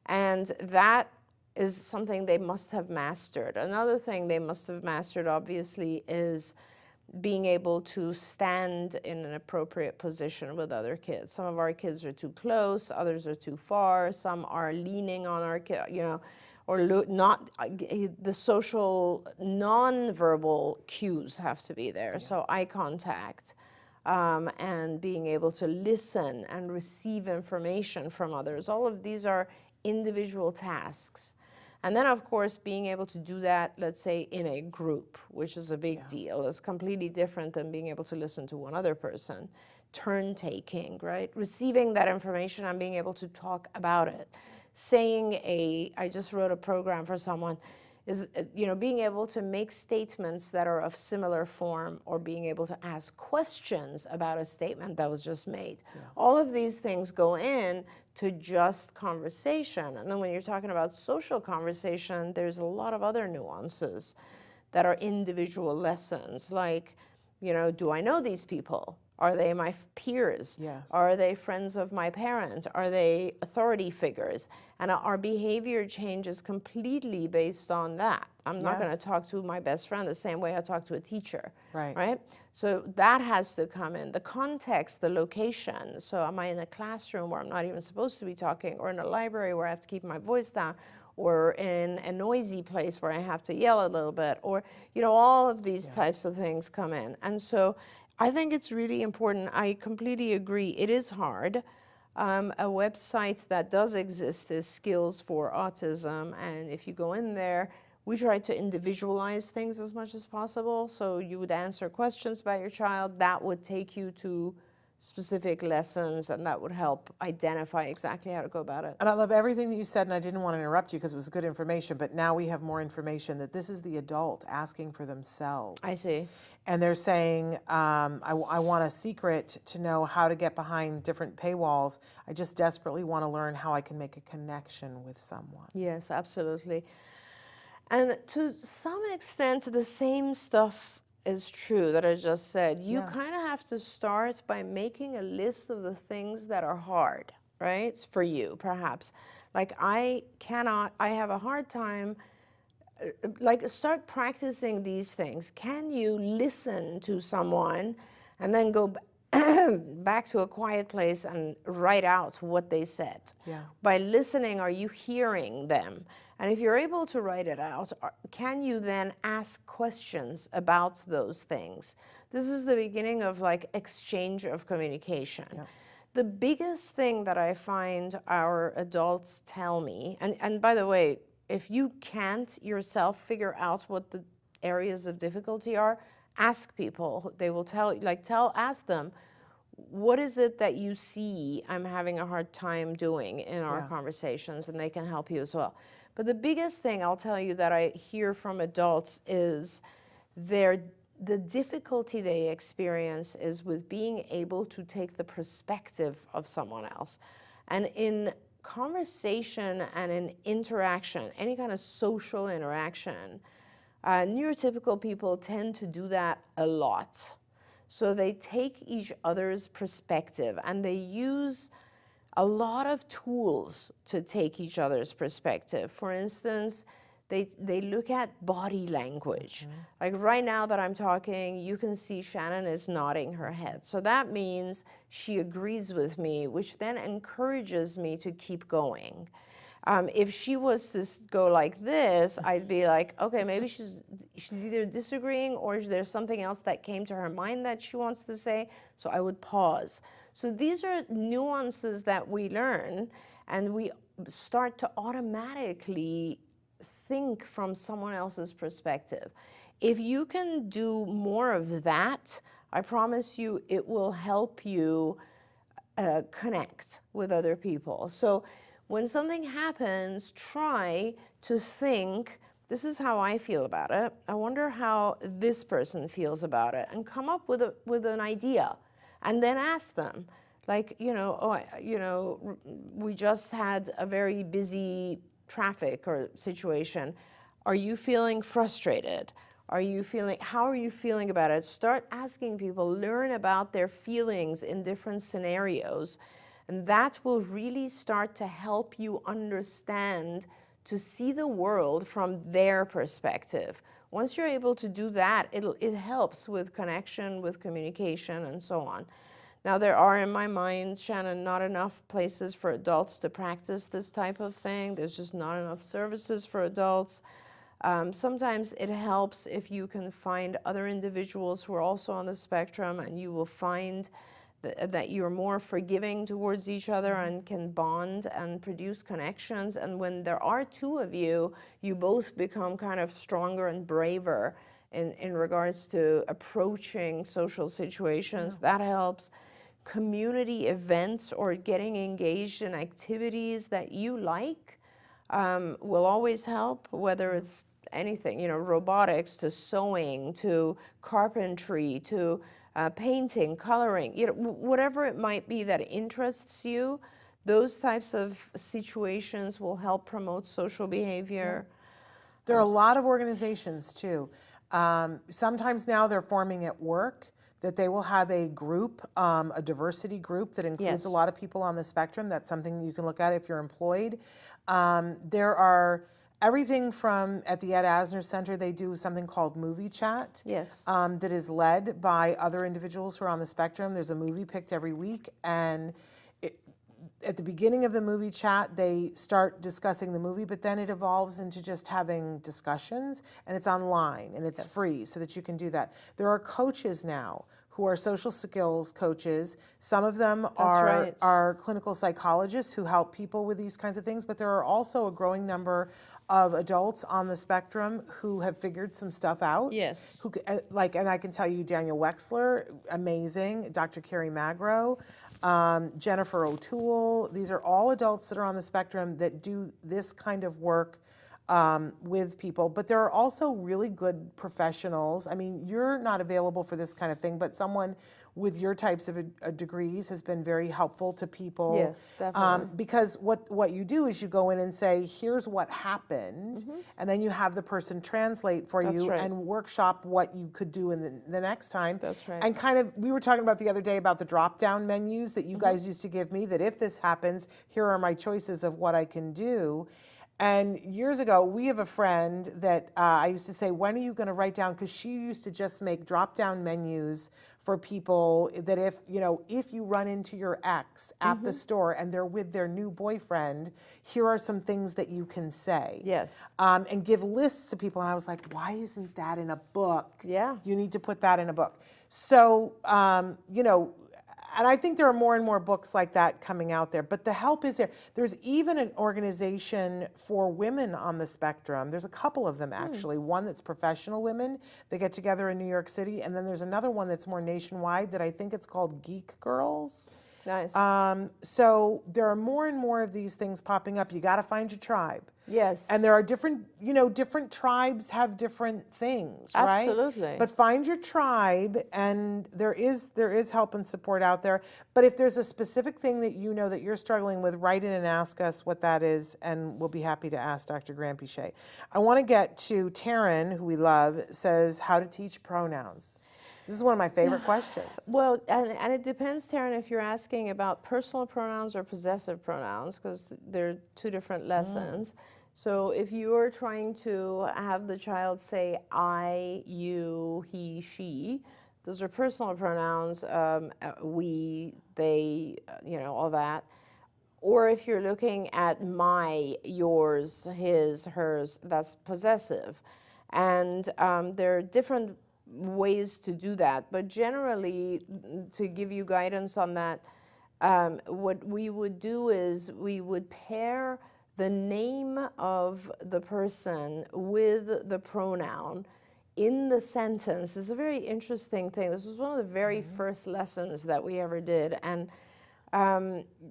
[SPEAKER 7] And that is something they must have mastered. Another thing they must have mastered, obviously, is being able to stand in an appropriate position with other kids. Some of our kids are too close, others are too far, some are leaning on our kid, or not. The social non-verbal cues have to be there. So eye contact, and being able to listen and receive information from others. All of these are individual tasks. And then, of course, being able to do that, let's say, in a group, which is a big deal. It's completely different than being able to listen to one other person. Turn-taking, right? Receiving that information and being able to talk about it. I just wrote a program for someone, is, being able to make statements that are of similar form, or being able to ask questions about a statement that was just made. All of these things go in to just conversation. And then when you're talking about social conversation, there's a lot of other nuances that are individual lessons, like, do I know these people? Are they my peers?
[SPEAKER 6] Yes.
[SPEAKER 7] Are they friends of my parent? Are they authority figures? And our behavior changes completely based on that. I'm not going to talk to my best friend the same way I talk to a teacher, right? So that has to come in. The context, the location. So am I in a classroom where I'm not even supposed to be talking, or in a library where I have to keep my voice down, or in a noisy place where I have to yell a little bit, or, you know, all of these types of things come in. And so I think it's really important. I completely agree. It is hard. A website that does exist is Skills for Autism, and if you go in there, we try to individualize things as much as possible. So you would answer questions about your child. That would take you to specific lessons, and that would help identify exactly how to go about it.
[SPEAKER 6] And I love everything that you said, and I didn't want to interrupt you because it was good information, but now we have more information that this is the adult asking for themselves.
[SPEAKER 7] I see.
[SPEAKER 6] And they're saying, I want a secret to know how to get behind different paywalls. I just desperately want to learn how I can make a connection with someone.
[SPEAKER 7] Yes, absolutely. And to some extent, the same stuff is true that I just said. You kind of have to start by making a list of the things that are hard, right? For you, perhaps. Like I have a hard time, like start practicing these things. Can you listen to someone and then go back to a quiet place and write out what they said? By listening, are you hearing them? And if you're able to write it out, can you then ask questions about those things? This is the beginning of like exchange of communication. The biggest thing that I find our adults tell me, and by the way, if you can't yourself figure out what the areas of difficulty are, ask people. They will tell you, ask them, what is it that you see I'm having a hard time doing in our conversations, and they can help you as well. But the biggest thing I'll tell you that I hear from adults is the difficulty they experience is with being able to take the perspective of someone else. And in conversation and in interaction, any kind of social interaction, neurotypical people tend to do that a lot. So they take each other's perspective, and they use a lot of tools to take each other's perspective. For instance, they look at body language. Like right now that I'm talking, you can see Shannon is nodding her head. So that means she agrees with me, which then encourages me to keep going. If she was to go like this, I'd be like, okay, maybe she's either disagreeing or there's something else that came to her mind that she wants to say, so I would pause. So these are nuances that we learn, and we start to automatically think from someone else's perspective. If you can do more of that, I promise you it will help you connect with other people. So when something happens, try to think, this is how I feel about it. I wonder how this person feels about it, and come up with an idea, and then ask them. Like, we just had a very busy traffic or situation. Are you feeling frustrated? How are you feeling about it? Start asking people, learn about their feelings in different scenarios. And that will really start to help you understand, to see the world from their perspective. Once you're able to do that, it helps with connection, with communication, and so on. Now, there are, in my mind, Shannon, not enough places for adults to practice this type of thing. There's just not enough services for adults. Sometimes it helps if you can find other individuals who are also on the spectrum, and you will find that you're more forgiving towards each other and can bond and produce connections. And when there are two of you, you both become kind of stronger and braver in regards to approaching social situations. That helps. Community events or getting engaged in activities that you like will always help, whether it's anything, robotics to sewing to carpentry to painting, coloring, whatever it might be that interests you. Those types of situations will help promote social behavior.
[SPEAKER 6] There are a lot of organizations too. Sometimes now they're forming at work. that they will have a group, a diversity group that includes a lot of people on the spectrum. That's something you can look at if you're employed. There are everything from, at the Ed Asner Center, they do something called Movie Chat. That is led by other individuals who are on the spectrum. There's a movie picked every week, and at the beginning of the movie chat, they start discussing the movie, but then it evolves into just having discussions, and it's online, and it's free so that you can do that. There are coaches now who are social skills coaches. Some of them are clinical psychologists who help people with these kinds of things, but there are also a growing number of adults on the spectrum who have figured some stuff out. Who, and I can tell you, Daniel Wexler, amazing, Dr. Carrie Magro, Jennifer O'Toole. These are all adults that are on the spectrum that do this kind of work with people. But there are also really good professionals. I mean, you're not available for this kind of thing, but someone with your types of degrees has been very helpful to people.
[SPEAKER 7] Yes, definitely.
[SPEAKER 6] Because what you do is you go in and say, here's what happened, and then you have the person translate for you and workshop what you could do in the next time.
[SPEAKER 7] That's right.
[SPEAKER 6] And kind of, we were talking about the other day about the drop-down menus that you guys used to give me, that if this happens, here are my choices of what I can do. And years ago, we have a friend that I used to say, when are you going to write down? Because she used to just make drop-down menus for people that if you run into your ex at the store and they're with their new boyfriend, here are some things that you can say. And give lists to people. And I was like, why isn't that in a book? You need to put that in a book. So, and I think there are more and more books like that coming out there, but the help is there. There's even an organization for women on the spectrum. There's a couple of them, actually. One that's professional women. They get together in New York City, and then there's another one that's more nationwide that I think it's called Geek Girls.
[SPEAKER 7] Nice.
[SPEAKER 6] So there are more and more of these things popping up. You got to find your tribe.
[SPEAKER 7] Yes.
[SPEAKER 6] And there are different tribes have different things, right?
[SPEAKER 7] Absolutely.
[SPEAKER 6] But find your tribe, and there is help and support out there. But if there's a specific thing that you know that you're struggling with, write in and ask us what that is, and we'll be happy to ask Dr. Granpeesheh. I want to get to Taryn, who we love, says how to teach pronouns. This is one of my favorite questions.
[SPEAKER 7] Well, and it depends, Taryn, if you're asking about personal pronouns or possessive pronouns, because they're two different lessons. So if you're trying to have the child say I, you, he, she, those are personal pronouns, we, they, all that. Or if you're looking at my, yours, his, hers, that's possessive. And there are different ways to do that, but generally, to give you guidance on that, what we would do is we would pair the name of the person with the pronoun in the sentence. It's a very interesting thing. This was one of the very first lessons that we ever did, and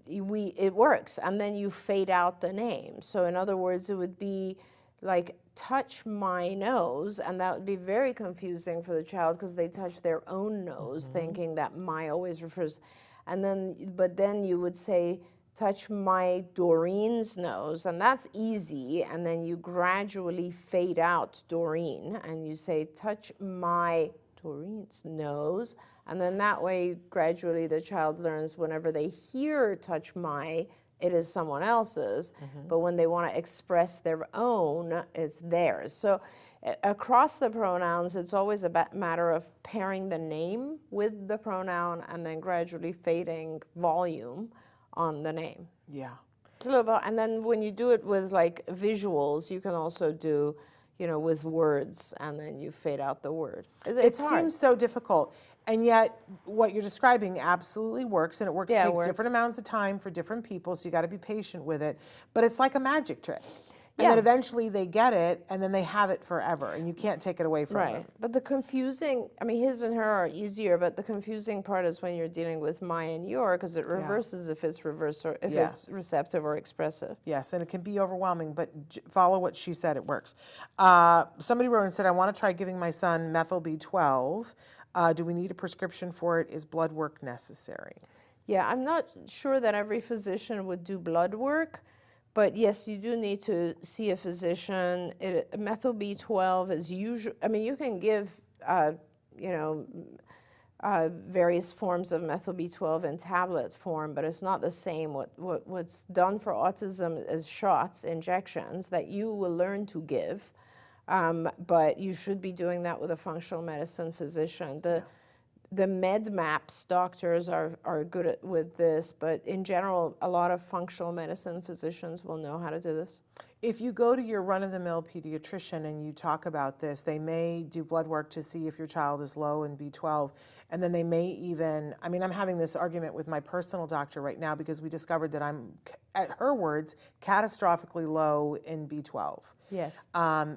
[SPEAKER 7] it works. And then you fade out the name. So in other words, it would be like, touch my nose, and that would be very confusing for the child because they touch their own nose, thinking that my always refers, but then you would say, touch my Doreen's nose, and that's easy, and then you gradually fade out Doreen, and you say, touch my Doreen's nose, and then that way, gradually, the child learns whenever they hear touch my, it is someone else's, but when they want to express their own, it's theirs. So across the pronouns, it's always a matter of pairing the name with the pronoun and then gradually fading volume on the name. It's a little bit, and then when you do it with like visuals, you can also do, with words, and then you fade out the word. It
[SPEAKER 6] seems so difficult. And yet, what you're describing absolutely works, and it takes different amounts of time for different people, so you got to be patient with it. But it's like a magic trick. And then eventually they get it, and then they have it forever, and you can't take it away from them.
[SPEAKER 7] But the confusing, his and her are easier, but the confusing part is when you're dealing with my and your, because it reverses if it's reverse or if it's receptive or expressive.
[SPEAKER 6] Yes, and it can be overwhelming, but follow what she said, it works. Somebody wrote and said, I want to try giving my son Methyl B12. Do we need a prescription for it? Is blood work necessary?
[SPEAKER 7] Yeah, I'm not sure that every physician would do blood work, but yes, you do need to see a physician. Methyl B12 is usually, you can give, various forms of methyl B12 in tablet form, but it's not the same. What's done for autism is shots, injections that you will learn to give, but you should be doing that with a functional medicine physician. The MedMaps doctors are good with this, but in general, a lot of functional medicine physicians will know how to do this.
[SPEAKER 6] If you go to your run-of-the-mill pediatrician and you talk about this, they may do blood work to see if your child is low in B12, and then they may even, I mean, I'm having this argument with my personal doctor right now because we discovered that I'm, at her words, catastrophically low in B12.
[SPEAKER 7] Yes.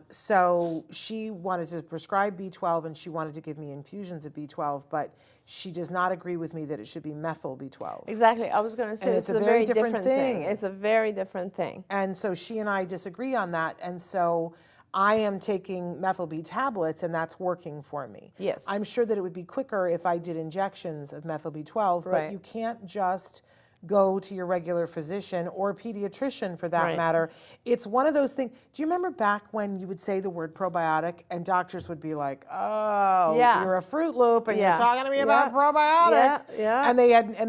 [SPEAKER 6] So she wanted to prescribe B12 and she wanted to give me infusions of B12, but she does not agree with me that it should be methyl B12.
[SPEAKER 7] Exactly. I was going to say it's a very different thing. It's a very different thing.
[SPEAKER 6] And so she and I disagree on that. And so I am taking methyl B tablets and that's working for me.
[SPEAKER 7] Yes.
[SPEAKER 6] I'm sure that it would be quicker if I did injections of methyl B12,
[SPEAKER 7] Right.
[SPEAKER 6] but you can't just go to your regular physician or pediatrician for that
[SPEAKER 7] Right.
[SPEAKER 6] matter. It's one of those things. Do you remember back when you would say the word probiotic and doctors would be like, oh,
[SPEAKER 7] Yeah.
[SPEAKER 6] you're a Fruit Loop and
[SPEAKER 7] Yeah.
[SPEAKER 6] you're talking to me about
[SPEAKER 7] Yeah.
[SPEAKER 6] probiotics.
[SPEAKER 7] Yeah.
[SPEAKER 6] And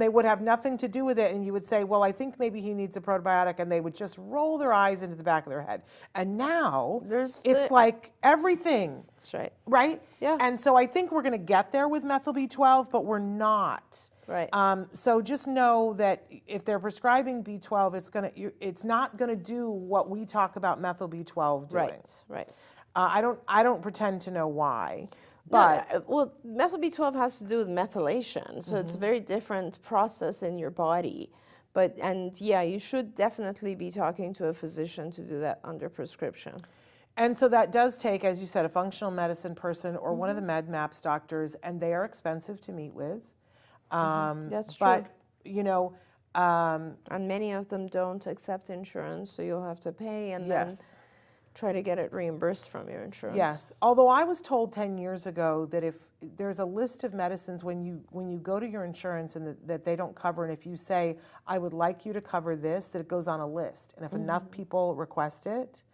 [SPEAKER 6] they would have nothing to do with it. And you would say, well, I think maybe he needs a probiotic. And they would just roll their eyes into the back of their head. And now it's like everything.
[SPEAKER 7] That's right.
[SPEAKER 6] Right?
[SPEAKER 7] Yeah.
[SPEAKER 6] And so I think we're going to get there with methyl B12, but we're not.
[SPEAKER 7] Right.
[SPEAKER 6] So just know that if they're prescribing B12, it's not going to do what we talk about methyl B12 doing.
[SPEAKER 7] Right.
[SPEAKER 6] I don't pretend to know why,
[SPEAKER 7] But
[SPEAKER 6] but
[SPEAKER 7] well, methyl B12 has to do with methylation, so it's a very different process in your body. And yeah, you should definitely be talking to a physician to do that under prescription.
[SPEAKER 6] and so that does take, as you said, a functional medicine person or one of the MedMaps doctors, and they are expensive to meet with.
[SPEAKER 7] That's
[SPEAKER 6] But
[SPEAKER 7] true.
[SPEAKER 6] you know,
[SPEAKER 7] And many of them don't accept insurance, so you'll have to pay and then
[SPEAKER 6] yes.
[SPEAKER 7] try to get it reimbursed from your insurance.
[SPEAKER 6] Yes, although I was told 10 years ago that if there's a list of medicines when you go to your insurance and that they don't cover, and if you say, I would like you to cover this, that it goes on a list. And if enough people request it,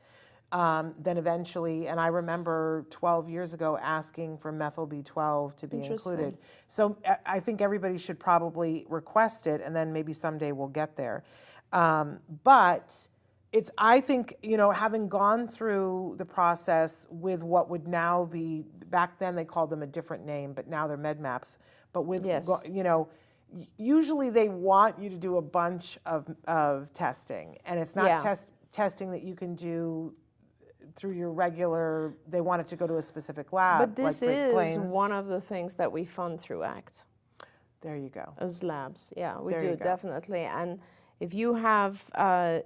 [SPEAKER 6] then eventually, and I remember 12 years ago asking for methyl B12 to be included. So I think everybody should probably request it, and then maybe someday we'll get there. But I think, having gone through the process with what would now be, back then they called them a different name, but now they're MedMaps. But with,
[SPEAKER 7] Yes.
[SPEAKER 6] Usually they want you to do a bunch of testing, and it's not
[SPEAKER 7] Yeah.
[SPEAKER 6] testing that you can do through your regular, they want it to go to a specific lab.
[SPEAKER 7] But this
[SPEAKER 6] like Great
[SPEAKER 7] is
[SPEAKER 6] Plains.
[SPEAKER 7] one of the things that we fund through ACT
[SPEAKER 6] There you go.
[SPEAKER 7] as labs. Yeah, we
[SPEAKER 6] There
[SPEAKER 7] do,
[SPEAKER 6] you go.
[SPEAKER 7] definitely. And if you have, a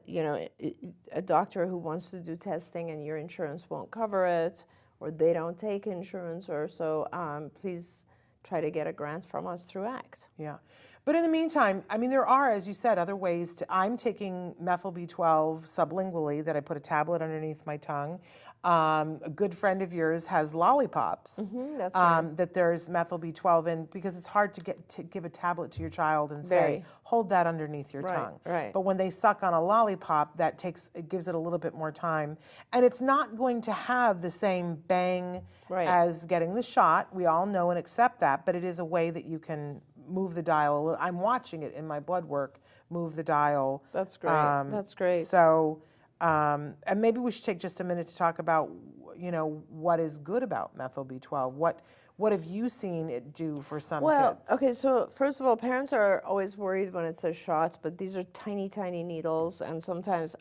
[SPEAKER 7] doctor who wants to do testing and your insurance won't cover it, or they don't take insurance or so, please try to get a grant from us through ACT.
[SPEAKER 6] Yeah. But in the meantime, I mean, there are, as you said, other ways I'm taking methyl B12 sublingually that I put a tablet underneath my tongue. A good friend of yours has lollipops
[SPEAKER 7] That's right.
[SPEAKER 6] that there's methyl B12 in, because it's hard to give a tablet to your child and say,
[SPEAKER 7] Very.
[SPEAKER 6] hold that underneath your
[SPEAKER 7] Right,
[SPEAKER 6] tongue.
[SPEAKER 7] right.
[SPEAKER 6] But when they suck on a lollipop, it gives it a little bit more time. And it's not going to have the same bang
[SPEAKER 7] Right.
[SPEAKER 6] as getting the shot. We all know and accept that, but it is a way that you can move the dial a little. I'm watching it in my blood work, move the dial.
[SPEAKER 7] That's great. That's great.
[SPEAKER 6] So, and maybe we should take just a minute to talk about, what is good about methyl B12. What have you seen it do for some kids?
[SPEAKER 7] Okay, so first of all, parents are always worried when it says shots, but these are tiny, tiny needles, and sometimes,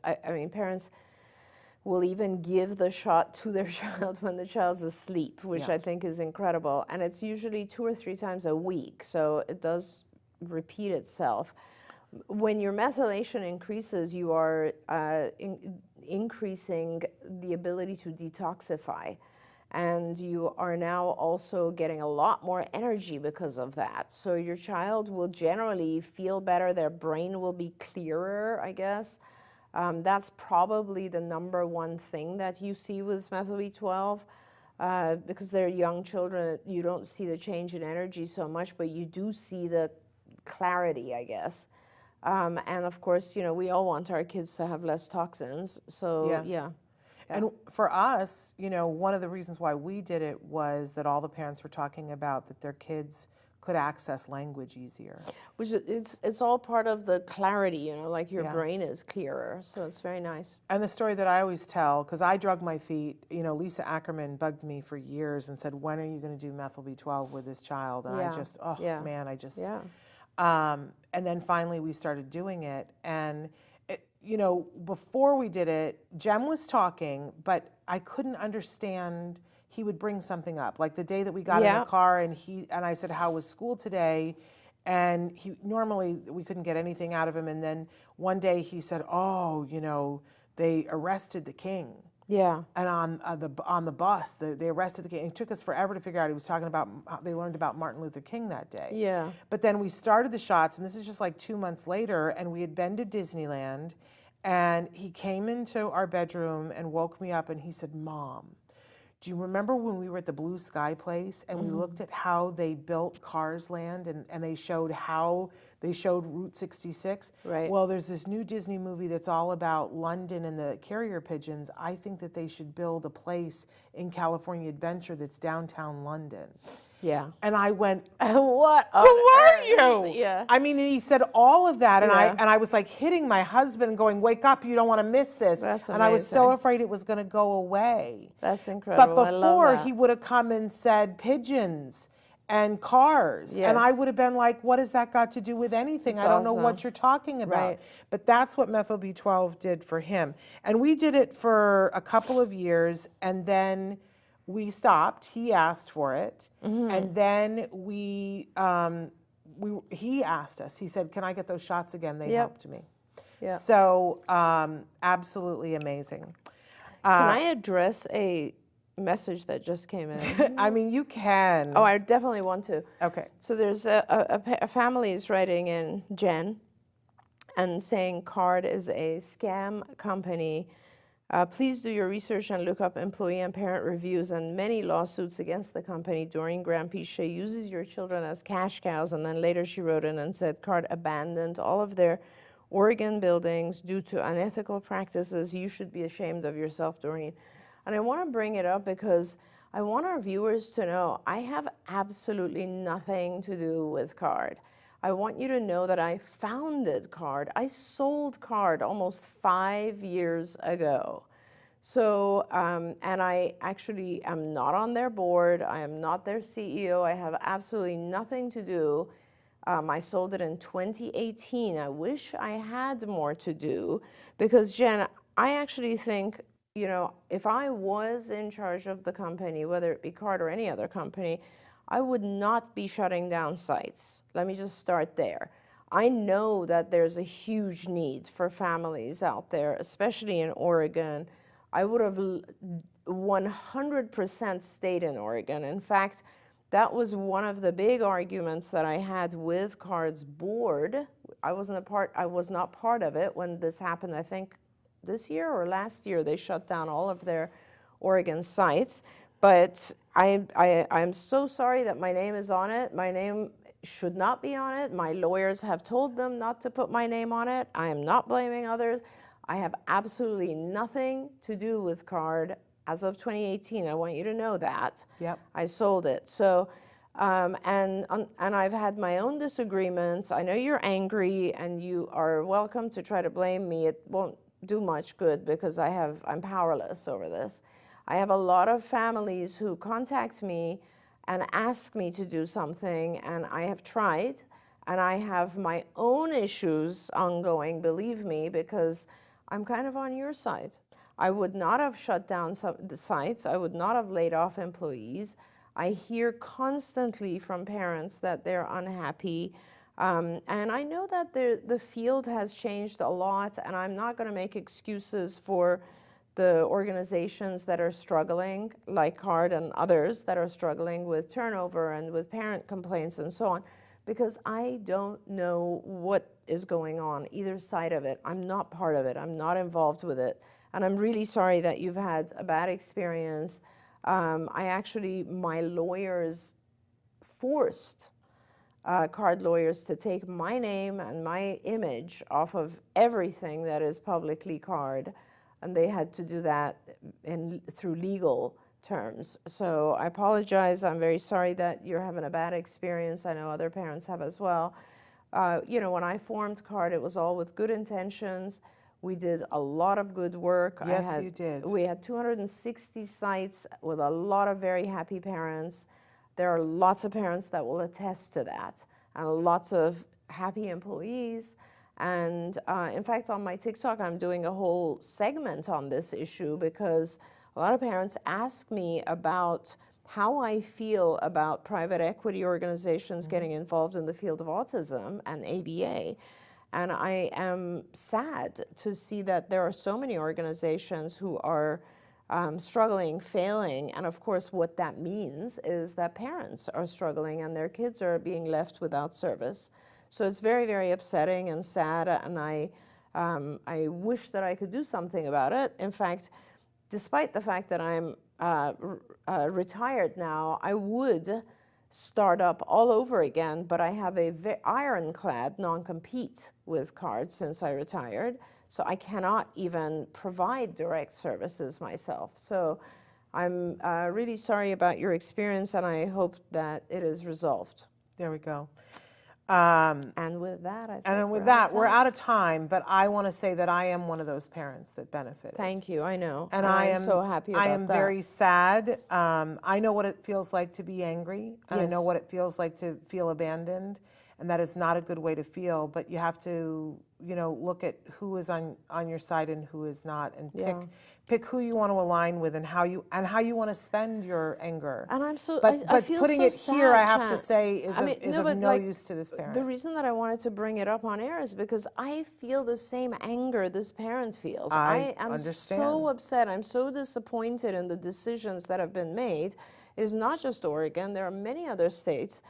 [SPEAKER 7] parents will even give the shot to their child when the child's asleep, which
[SPEAKER 6] Yeah.
[SPEAKER 7] I think is incredible. And it's usually 2 or 3 times a week, so it does repeat itself. When your methylation increases, you are increasing the ability to detoxify. And you are now also getting a lot more energy because of that. So your child will generally feel better, their brain will be clearer, I guess. That's probably the number one thing that you see with methyl B12. Because they're young children, you don't see the change in energy so much, but you do see the clarity, I guess. And of course, we all want our kids to have less toxins. So,
[SPEAKER 6] Yes.
[SPEAKER 7] yeah.
[SPEAKER 6] And for us, one of the reasons why we did it was that all the parents were talking about that their kids could access language easier.
[SPEAKER 7] Which it's all part of the clarity, you know, like your
[SPEAKER 6] Yeah.
[SPEAKER 7] brain is clearer. So it's very nice.
[SPEAKER 6] And the story that I always tell, because I drug my feet, you know, Lisa Ackerman bugged me for years and said, when are you going to do methyl B12 with this child? And
[SPEAKER 7] Yeah.
[SPEAKER 6] I just, oh
[SPEAKER 7] Yeah.
[SPEAKER 6] man, I just,
[SPEAKER 7] Yeah.
[SPEAKER 6] and then finally we started doing it. And, you know, before we did it, Jem was talking, but I couldn't understand. He would bring something up, like the day that we got in
[SPEAKER 7] Yeah.
[SPEAKER 6] the car, and I said, "How was school today?" And normally we couldn't get anything out of him. And then one day he said, "Oh, you know, they arrested the king."
[SPEAKER 7] Yeah.
[SPEAKER 6] And on the bus, they arrested the king. It took us forever to figure out. He was talking about how they learned about Martin Luther King that day.
[SPEAKER 7] Yeah.
[SPEAKER 6] But then we started the shots, and this is just like 2 months later, and we had been to Disneyland, and he came into our bedroom and woke me up, and he said, "Mom, do you remember when we were at the Blue Sky place and we looked at how they built Cars Land and they showed Route 66?
[SPEAKER 7] Right.
[SPEAKER 6] Well, there's this new Disney movie that's all about London and the carrier pigeons. I think that they should build a place in California Adventure that's downtown London."
[SPEAKER 7] Yeah.
[SPEAKER 6] And I went,
[SPEAKER 7] What?
[SPEAKER 6] "Who are you?"
[SPEAKER 7] Yeah.
[SPEAKER 6] I mean, and he said all of that, and
[SPEAKER 7] Yeah.
[SPEAKER 6] I was like hitting my husband and going, "Wake up, you don't want to miss this."
[SPEAKER 7] That's
[SPEAKER 6] And I was so
[SPEAKER 7] amazing.
[SPEAKER 6] afraid it was going to go away.
[SPEAKER 7] That's incredible.
[SPEAKER 6] But
[SPEAKER 7] I love
[SPEAKER 6] before,
[SPEAKER 7] that.
[SPEAKER 6] he would have come and said pigeons and cars. And I
[SPEAKER 7] Yes.
[SPEAKER 6] would have been like, what has that got to do with anything?
[SPEAKER 7] It's
[SPEAKER 6] I don't know what
[SPEAKER 7] awesome.
[SPEAKER 6] you're talking about.
[SPEAKER 7] Right.
[SPEAKER 6] But that's what methyl B12 did for him. And we did it for a couple of years, and then we stopped. He asked for it.
[SPEAKER 7] Mm-hmm.
[SPEAKER 6] And then he asked us. He said, "Can I get those shots again?" They
[SPEAKER 7] Yep.
[SPEAKER 6] helped me.
[SPEAKER 7] Yeah.
[SPEAKER 6] So absolutely amazing.
[SPEAKER 7] Can I address a message that just came in?
[SPEAKER 6] I mean, you can.
[SPEAKER 7] Oh, I definitely want to.
[SPEAKER 6] Okay.
[SPEAKER 7] So there's a family is writing in, Jen, and saying CARD is a scam company. Please do your research and look up employee and parent reviews and many lawsuits against the company. Doreen Granpeesheh uses your children as cash cows. And then later she wrote in and said CARD abandoned all of their Oregon buildings due to unethical practices. You should be ashamed of yourself, Doreen. And I want to bring it up because I want our viewers to know I have absolutely nothing to do with CARD. I want you to know that I founded CARD. I sold CARD almost 5 years ago. So, and I actually am not on their board. I am not their CEO. I have absolutely nothing to do. I sold it in 2018. I wish I had more to do because, Jen, I actually think, you know, if I was in charge of the company, whether it be CARD or any other company, I would not be shutting down sites. Let me just start there. I know that there's a huge need for families out there, especially in Oregon. I would have 100% stayed in Oregon. In fact, that was one of the big arguments that I had with CARD's board. I was not part of it when this happened. I think this year or last year they shut down all of their Oregon sites. But I'm so sorry that my name is on it. My name should not be on it. My lawyers have told them not to put my name on it. I am not blaming others. I have absolutely nothing to do with CARD as of 2018. I want you to know that.
[SPEAKER 6] Yep.
[SPEAKER 7] I sold it. So, and I've had my own disagreements. I know you're angry, and you are welcome to try to blame me. It won't do much good because I'm powerless over this. I have a lot of families who contact me and ask me to do something, and I have tried, and I have my own issues ongoing, believe me, because I'm kind of on your side. I would not have shut down the sites. I would not have laid off employees. I hear constantly from parents that they're unhappy. And I know that the field has changed a lot, and I'm not going to make excuses for the organizations that are struggling, like CARD and others that are struggling with turnover and with parent complaints and so on, because I don't know what is going on, either side of it. I'm not part of it. I'm not involved with it. And I'm really sorry that you've had a bad experience. My lawyers forced CARD lawyers to take my name and my image off of everything that is publicly CARD. And they had to do that through legal terms. So I apologize. I'm very sorry that you're having a bad experience. I know other parents have as well. You know, when I formed CARD, it was all with good intentions. We did a lot of good work.
[SPEAKER 6] Yes, you did.
[SPEAKER 7] We had 260 sites with a lot of very happy parents. There are lots of parents that will attest to that, and lots of happy employees. And in fact, on my TikTok, I'm doing a whole segment on this issue because a lot of parents ask me about how I feel about private equity organizations getting involved in the field of autism and ABA. And I am sad to see that there are so many organizations who are struggling, failing. And of course, what that means is that parents are struggling and their kids are being left without service. So it's very, very upsetting and sad, and I wish that I could do something about it. In fact, despite the fact that I'm retired now, I would start up all over again, but I have a ironclad non-compete with CARD since I retired, so I cannot even provide direct services myself. So I'm really sorry about your experience, and I hope that it is resolved.
[SPEAKER 6] There we go.
[SPEAKER 7] And with that, I think
[SPEAKER 6] we're out of time, but I want to say that I am one of those parents that benefited.
[SPEAKER 7] Thank you, I know.
[SPEAKER 6] And
[SPEAKER 7] I am so happy about that.
[SPEAKER 6] I am very sad. I know what it feels like to be angry, and I know what it feels like to feel abandoned, and that is not a good way to feel, but you have to, you know, look at who is on your side and who is not, and pick who you want to align with and how you want to spend your anger.
[SPEAKER 7] And I'm so,
[SPEAKER 6] but
[SPEAKER 7] I feel
[SPEAKER 6] putting
[SPEAKER 7] so
[SPEAKER 6] it here, I have
[SPEAKER 7] sad,
[SPEAKER 6] to say, is of no
[SPEAKER 7] like,
[SPEAKER 6] use to this parent.
[SPEAKER 7] The reason that I wanted to bring it up on air is because I feel the same anger this parent feels. I am
[SPEAKER 6] understand.
[SPEAKER 7] so upset. I'm so disappointed in the decisions that have been made. It is not just Oregon. There are many other states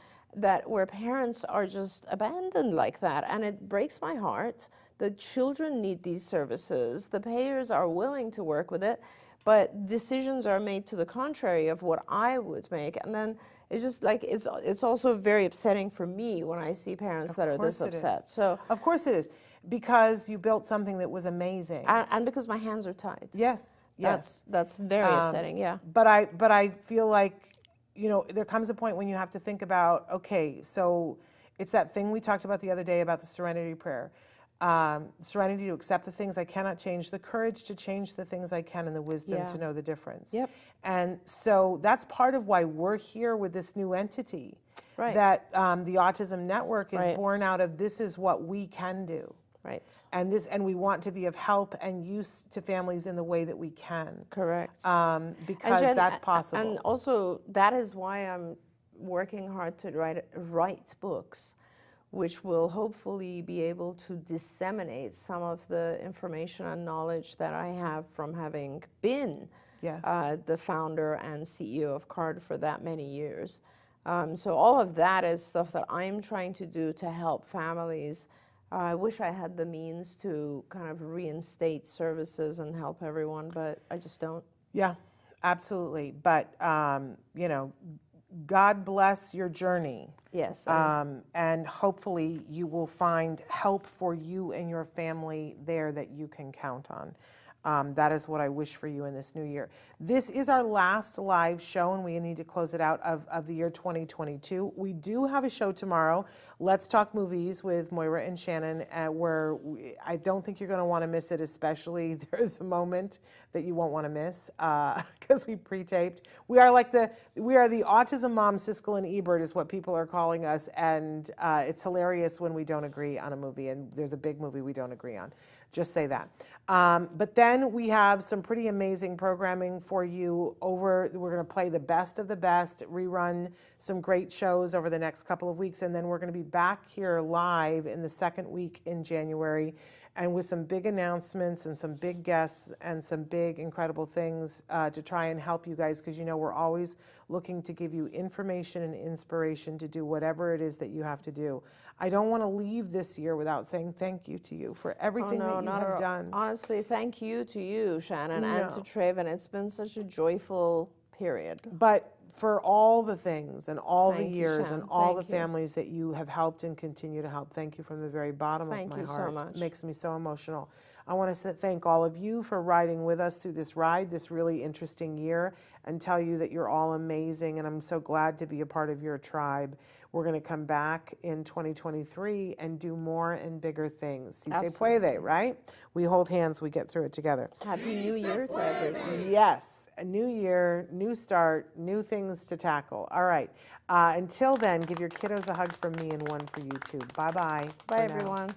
[SPEAKER 7] where parents are just abandoned like that, and it breaks my heart. The children need these services. The payers are willing to work with it, but decisions are made to the contrary of what I would make. And then it's just like, it's also very upsetting for me when I see parents that are this upset. So
[SPEAKER 6] of course it is, because you built something that was amazing.
[SPEAKER 7] And because my hands are tied.
[SPEAKER 6] Yes, yes.
[SPEAKER 7] That's very upsetting, yeah.
[SPEAKER 6] But I feel like, you know, there comes a point when you have to think about, okay, so it's that thing we talked about the other day about the serenity prayer. Serenity to accept the things I cannot change, the courage to change the things I can, and the wisdom to know the difference.
[SPEAKER 7] Yep.
[SPEAKER 6] And so that's part of why we're here with this new entity.
[SPEAKER 7] Right.
[SPEAKER 6] That the Autism Network is born out of, this is what we can do.
[SPEAKER 7] Right.
[SPEAKER 6] And we want to be of help and use to families in the way that we can.
[SPEAKER 7] Correct.
[SPEAKER 6] Because that's possible.
[SPEAKER 7] And also, that is why I'm working hard to write books, which will hopefully be able to disseminate some of the information and knowledge that I have from having been the founder and CEO of CARD for that many years. So all of that is stuff that I'm trying to do to help families. I wish I had the means to kind of reinstate services and help everyone, but I just don't.
[SPEAKER 6] Yeah, absolutely. But, you know, God bless your journey.
[SPEAKER 7] Yes.
[SPEAKER 6] And hopefully you will find help for you and your family there that you can count on. That is what I wish for you in this new year. This is our last live show, and we need to close it out of the year 2022. We do have a show tomorrow, Let's Talk Movies with Moira and Shannon, where I don't think you're going to want to miss it, especially there is a moment that you won't want to miss because we pre-taped. We are the Autism Mom, Siskel and Ebert is what people are calling us, and it's hilarious when we don't agree on a movie, and there's a big movie we don't agree on. Just say that. But then we have some pretty amazing programming for you we're going to play the best of the best, rerun some great shows over the next couple of weeks, and then we're going to be back here live in the second week in January, and with some big announcements and some big guests and some big incredible things to try and help you guys, because you know we're always looking to give you information and inspiration to do whatever it is that you have to do. I don't want to leave this year without saying thank you to you for everything that you have done.
[SPEAKER 7] Honestly, thank you to you, Shannon, and to Traven. It's been such a joyful period.
[SPEAKER 6] But for all the things and all the years and all the
[SPEAKER 7] Thank you.
[SPEAKER 6] families that you have helped and continue to help, thank you from the very bottom of my
[SPEAKER 7] Thank you
[SPEAKER 6] heart.
[SPEAKER 7] so much.
[SPEAKER 6] It makes me so emotional. I want to thank all of you for riding with us through this ride, this really interesting year, and tell you that you're all amazing, and I'm so glad to be a part of your tribe. We're going to come back in 2023 and do more and bigger things. Si se puede, right? We hold hands, we get through it together.
[SPEAKER 7] Happy New Year to everyone.
[SPEAKER 6] Yes, a new year, new start, new things to tackle. All right. Until then, give your kiddos a hug from me and one for you too. Bye-bye.
[SPEAKER 7] Bye, everyone.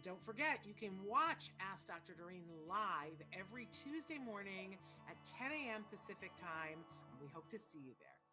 [SPEAKER 6] Don't forget, you can watch Ask Dr. Doreen live every Tuesday morning at 10 a.m. Pacific time. We hope to see you there.